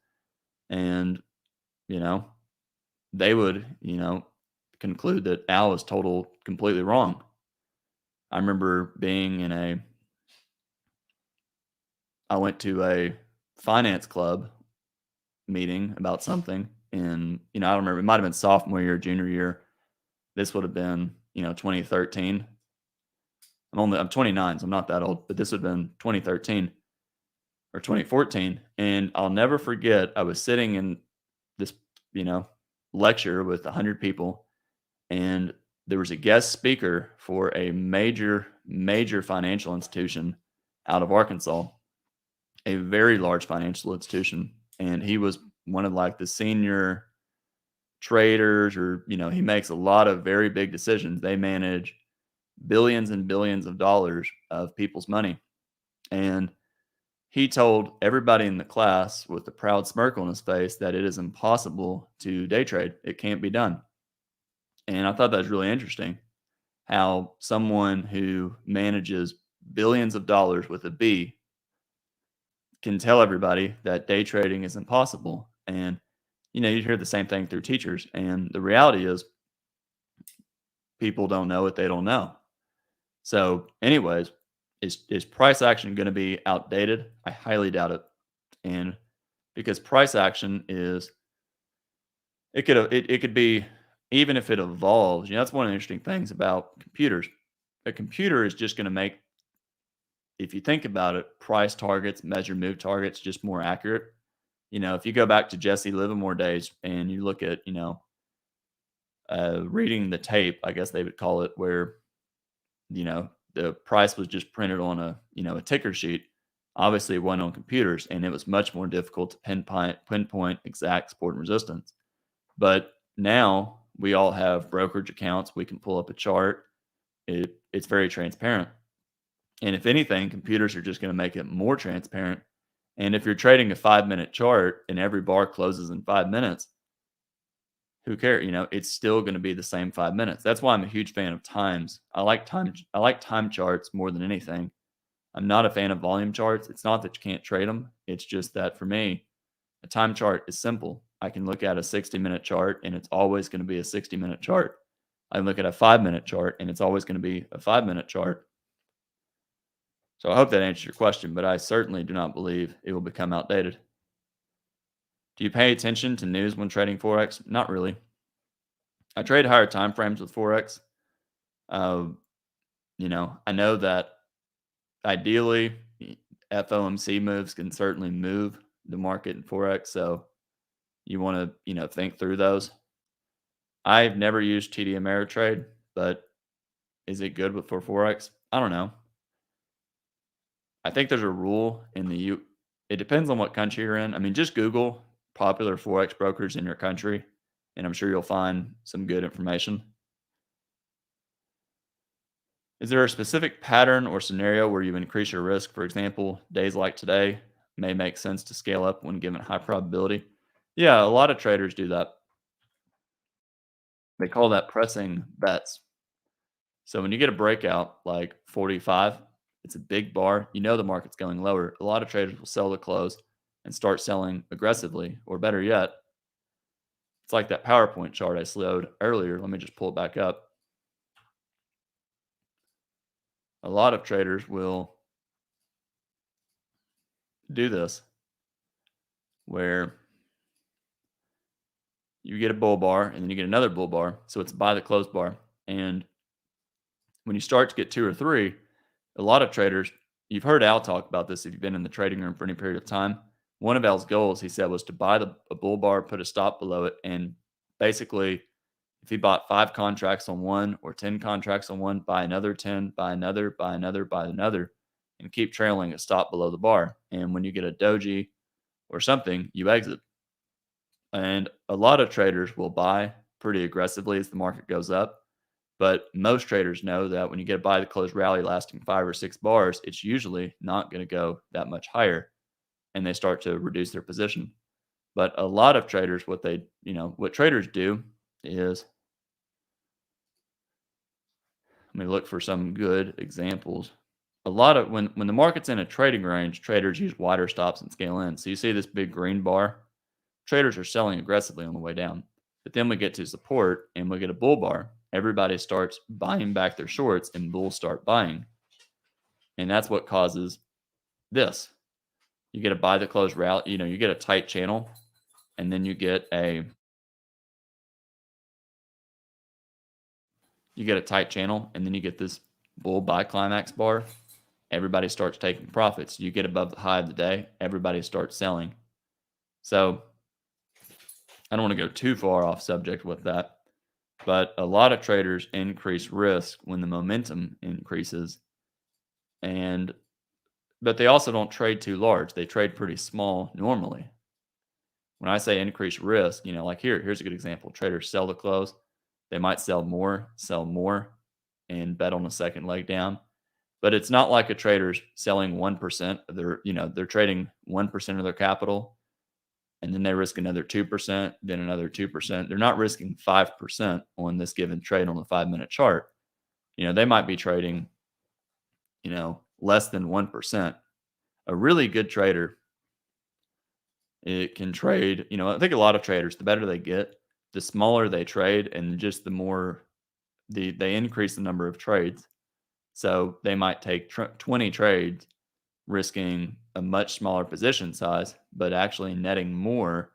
[SPEAKER 1] and you know they would conclude that Al was completely wrong. I remember I went to a finance club meeting about something, and I don't remember, it might have been sophomore year, junior year. This would have been 2013. I'm 29, so I'm not that old, but this would have been 2013 or 2014. And I'll never forget, I was sitting in this lecture with 100 people, and there was a guest speaker for a major financial institution out of Arkansas, a very large financial institution. And he was one of like the senior traders, or he makes a lot of very big decisions. They manage billions and billions of dollars of people's money. And he told everybody in the class with a proud smirk on his face that it is impossible to day trade. It can't be done. And I thought that was really interesting, how someone who manages billions of dollars with a B can tell everybody that day trading is impossible. And you hear the same thing through teachers. And the reality is, people don't know what they don't know. So anyways, is price action going to be outdated? I highly doubt it. And because price action it could be, even if it evolves, that's one of the interesting things about computers. A computer is just going to make, if you think about it, price targets, measure move targets, just more accurate. If you go back to Jesse Livermore days and you look at, reading the tape, I guess they would call it, where, the price was just printed on a ticker sheet. Obviously, it wasn't on computers, and it was much more difficult to pinpoint exact support and resistance. But now we all have brokerage accounts. We can pull up a chart. It's very transparent. And if anything, computers are just going to make it more transparent. And if you're trading a 5-minute chart and every bar closes in 5 minutes, who cares? It's still going to be the same 5 minutes. That's why I'm a huge fan of times. I like time. I like time charts more than anything. I'm not a fan of volume charts. It's not that you can't trade them. It's just that for me, a time chart is simple. I can look at a 60-minute chart and it's always going to be a 60-minute chart. I can look at a 5-minute chart and it's always going to be a 5-minute chart. So I hope that answers your question, but I certainly do not believe it will become outdated. Do you pay attention to news when trading Forex? Not really. I trade higher time frames with Forex. Uh, I know that ideally FOMC moves can certainly move the market in Forex. So you want to, think through those. I've never used TD Ameritrade, but is it good for Forex? I don't know. I think there's a rule in the U. It depends on what country you're in. I mean, just Google popular Forex brokers in your country, and I'm sure you'll find some good information. Is there a specific pattern or scenario where you increase your risk? For example, days like today may make sense to scale up when given high probability. Yeah, a lot of traders do that. They call that pressing bets. So when you get a breakout like 45, it's a big bar. You know the market's going lower. A lot of traders will sell the close and start selling aggressively, or better yet, it's like that PowerPoint chart I showed earlier. Let me just pull it back up. A lot of traders will do this where you get a bull bar and then you get another bull bar. So it's buy the close bar. And when you start to get two or three, a lot of traders, you've heard Al talk about this if you've been in the trading room for any period of time. One of Al's goals, he said, was to buy a bull bar, put a stop below it, and basically, if he bought 5 contracts on one or 10 contracts on one, buy another 10, buy another, buy another, buy another, and keep trailing a stop below the bar. And when you get a doji or something, you exit. And a lot of traders will buy pretty aggressively as the market goes up. But most traders know that when you get a buy the close rally lasting 5 or 6 bars, it's usually not going to go that much higher. And they start to reduce their position. But a lot of traders, what traders do is, let me look for some good examples. A lot of when the market's in a trading range, traders use wider stops and scale in. So you see this big green bar, traders are selling aggressively on the way down. But then we get to support and we get a bull bar. Everybody starts buying back their shorts and bulls start buying. And that's what causes this. You get a buy the close rally, you get a tight channel, and then you get a tight channel, and then you get this bull buy climax bar. Everybody starts taking profits. You get above the high of the day, everybody starts selling. So I don't want to go too far off subject with that, but a lot of traders increase risk when the momentum increases, but they also don't trade too large. They trade pretty small normally. When I say increase risk, like here's a good example. Traders sell the close. They might sell more, and bet on a second leg down. But it's not like a trader's selling 1% of their, they're trading 1% of their capital, and then they risk another 2%, then another 2%. They're not risking 5% on this given trade on the 5-minute chart. They might be trading, less than 1%. A really good trader, it can trade, I think a lot of traders, the better they get, the smaller they trade, and just the more they increase the number of trades. So they might take 20 trades, risking a much smaller position size, but actually netting more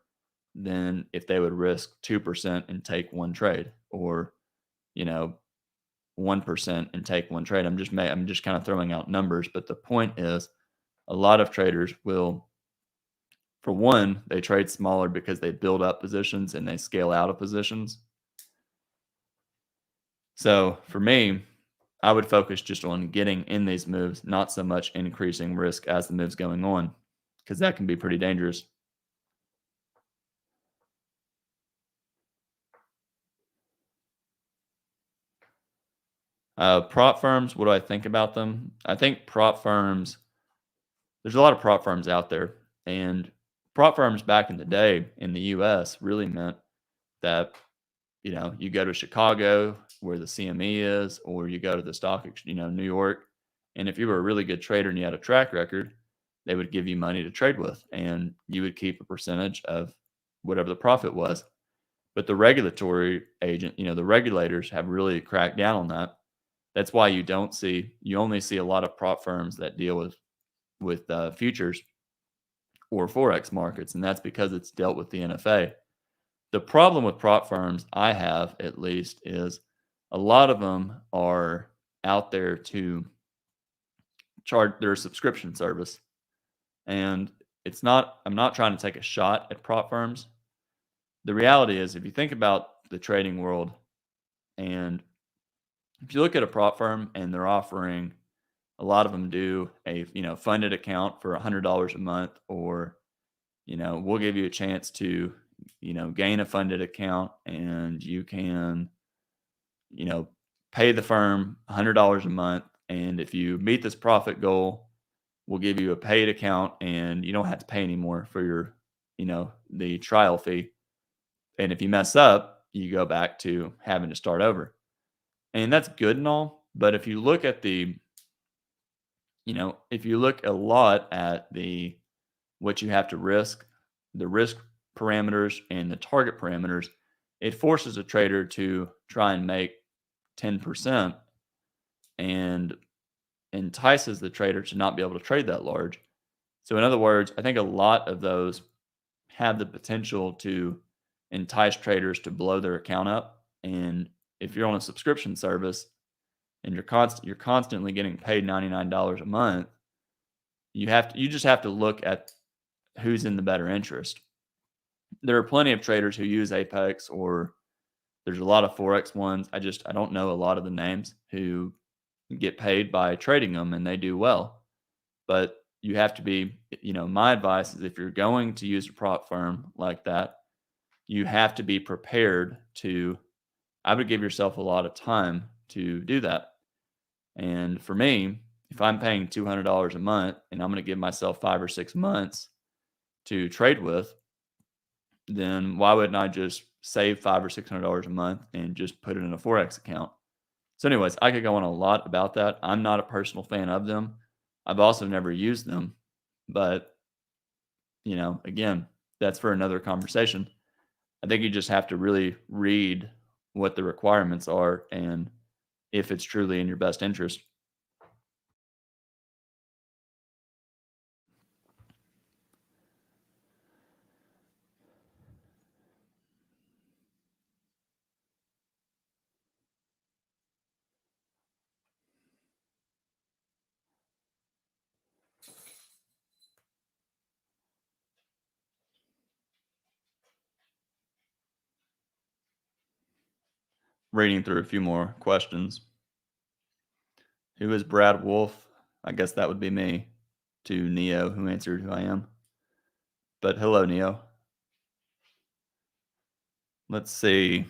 [SPEAKER 1] than if they would risk 2% and take one trade, or 1% and take one trade. I'm just kind of throwing out numbers, but the point is, a lot of traders will, for one, they trade smaller because they build up positions and they scale out of positions. So for me, I would focus just on getting in these moves, not so much increasing risk as the move's going on, because that can be pretty dangerous. Prop firms, what do I think about them? I think prop firms, there's a lot of prop firms out there. And prop firms back in the day in the US really meant that, you go to Chicago where the CME is, or you go to the New York. And if you were a really good trader and you had a track record, they would give you money to trade with, and you would keep a percentage of whatever the profit was. But the regulatory agent, the regulators have really cracked down on that. That's why you only see a lot of prop firms that deal with futures or Forex markets, and that's because it's dealt with the NFA. The problem with prop firms, I have at least, is a lot of them are out there to charge their subscription service. And I'm not trying to take a shot at prop firms. The reality is, if you think about the trading world, and if you look at a prop firm and they're offering, a lot of them do a funded account for $100 a month, or we'll give you a chance to gain a funded account, and you can you know pay the firm $100 a month, and if you meet this profit goal, we'll give you a paid account, and you don't have to pay anymore for your the trial fee. And if you mess up, you go back to having to start over. And that's good and all, but if you look a lot at the what you have to risk, the risk parameters and the target parameters, it forces a trader to try and make 10% and entices the trader to not be able to trade that large. So, in other words, I think a lot of those have the potential to entice traders to blow their account up. And if you're on a subscription service and you're constantly getting paid $99 a month, you just have to look at who's in the better interest. There are plenty of traders who use Apex, or there's a lot of Forex ones. I don't know a lot of the names who get paid by trading them, and they do well. But you have to be, my advice is, if you're going to use a prop firm like that, you have to be prepared to, I would give yourself a lot of time to do that. And for me, if I'm paying $200 a month and I'm going to give myself 5 or 6 months to trade with, then why wouldn't I just save $500 or $600 a month and just put it in a Forex account? So, anyways, I could go on a lot about that. I'm not a personal fan of them. I've also never used them, but again, that's for another conversation. I think you just have to really read what the requirements are and if it's truly in your best interest. Reading through a few more questions. Who is Brad Wolff? I guess that would be me, to Neo, who answered who I am. But hello, Neo. Let's see.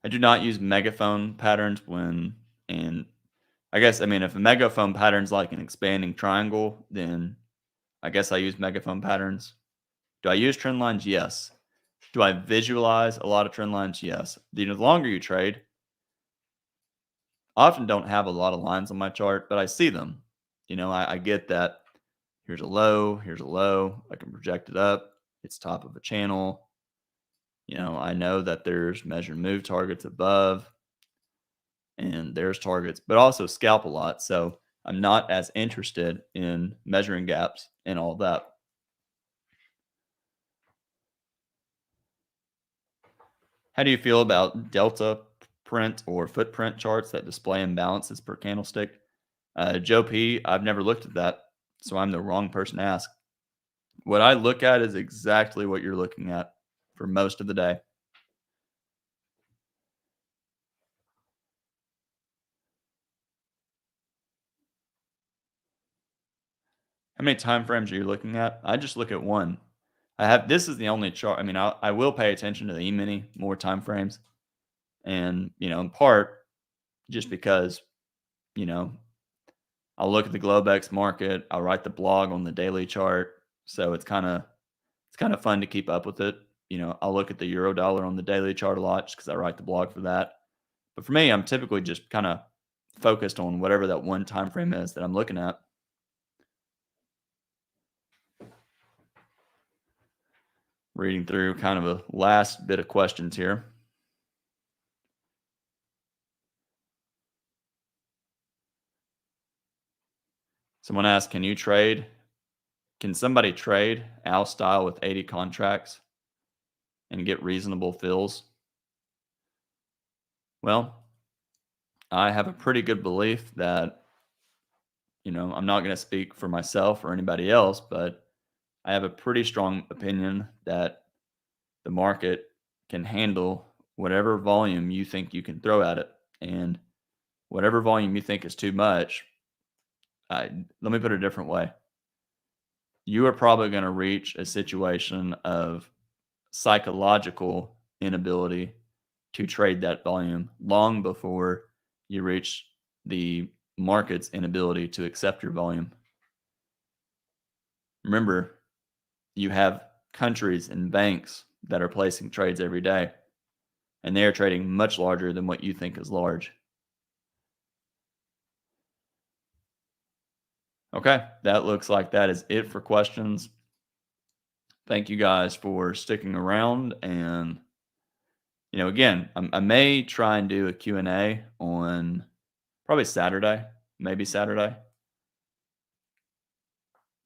[SPEAKER 1] I do not use megaphone patterns and if a megaphone pattern's like an expanding triangle, then I guess I use megaphone patterns. Do I use trend lines? Yes. Do I visualize a lot of trend lines? Yes. The longer you trade, I often don't have a lot of lines on my chart, but I see them. I get that here's a low, I can project it up, it's top of a channel. I know that there's measured move targets above, and there's targets, but also scalp a lot. So I'm not as interested in measuring gaps and all that. How do you feel about delta print or footprint charts that display imbalances per candlestick? Joe P, I've never looked at that, so I'm the wrong person to ask. What I look at is exactly what you're looking at for most of the day. How many time frames are you looking at? I just look at one. this is the only chart. I mean, I will pay attention to the E-mini more time frames, and in part just because you know I'll look at the Globex market. I'll write the blog on the daily chart, so it's kind of fun to keep up with it. I'll look at the euro dollar on the daily chart a lot just because I write the blog for that. But for me, I'm typically just kind of focused on whatever that one time frame is that I'm looking at. Reading through kind of a last bit of questions here. Someone asked, can somebody trade Al style with 80 contracts and get reasonable fills? Well, I have a pretty good belief that, I'm not going to speak for myself or anybody else, but I have a pretty strong opinion that the market can handle whatever volume you think you can throw at it. And whatever volume you think is too much, let me put it a different way. You are probably going to reach a situation of psychological inability to trade that volume long before you reach the market's inability to accept your volume. Remember, you have countries and banks that are placing trades every day, and they are trading much larger than what you think is large. Okay, that looks like that is it for questions. Thank you guys for sticking around. And, again, I may try and do a Q&A on probably Saturday, maybe Saturday,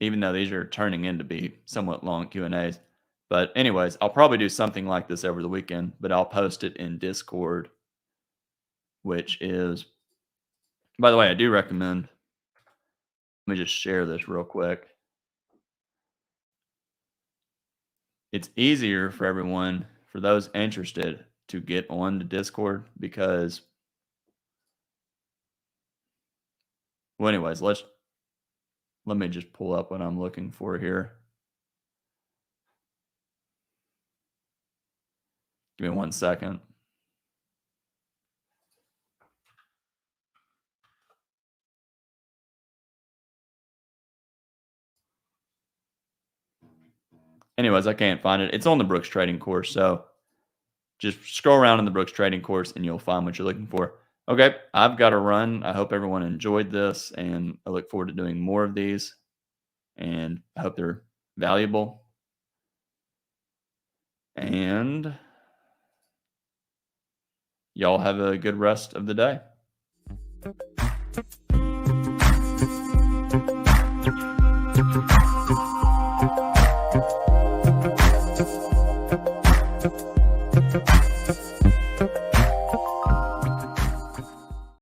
[SPEAKER 1] even though these are turning in to be somewhat long Q&As. But anyways, I'll probably do something like this over the weekend, but I'll post it in Discord, which is, by the way, I do recommend, let me just share this real quick. It's easier for everyone, for those interested, to get on to Discord because, well, anyways, let me just pull up what I'm looking for here. Give me 1 second. Anyways, I can't find it. It's on the Brooks Trading course. So just scroll around in the Brooks Trading course and you'll find what you're looking for. Okay, I've got to run. I hope everyone enjoyed this, and I look forward to doing more of these, and I hope they're valuable. And y'all have a good rest of the day.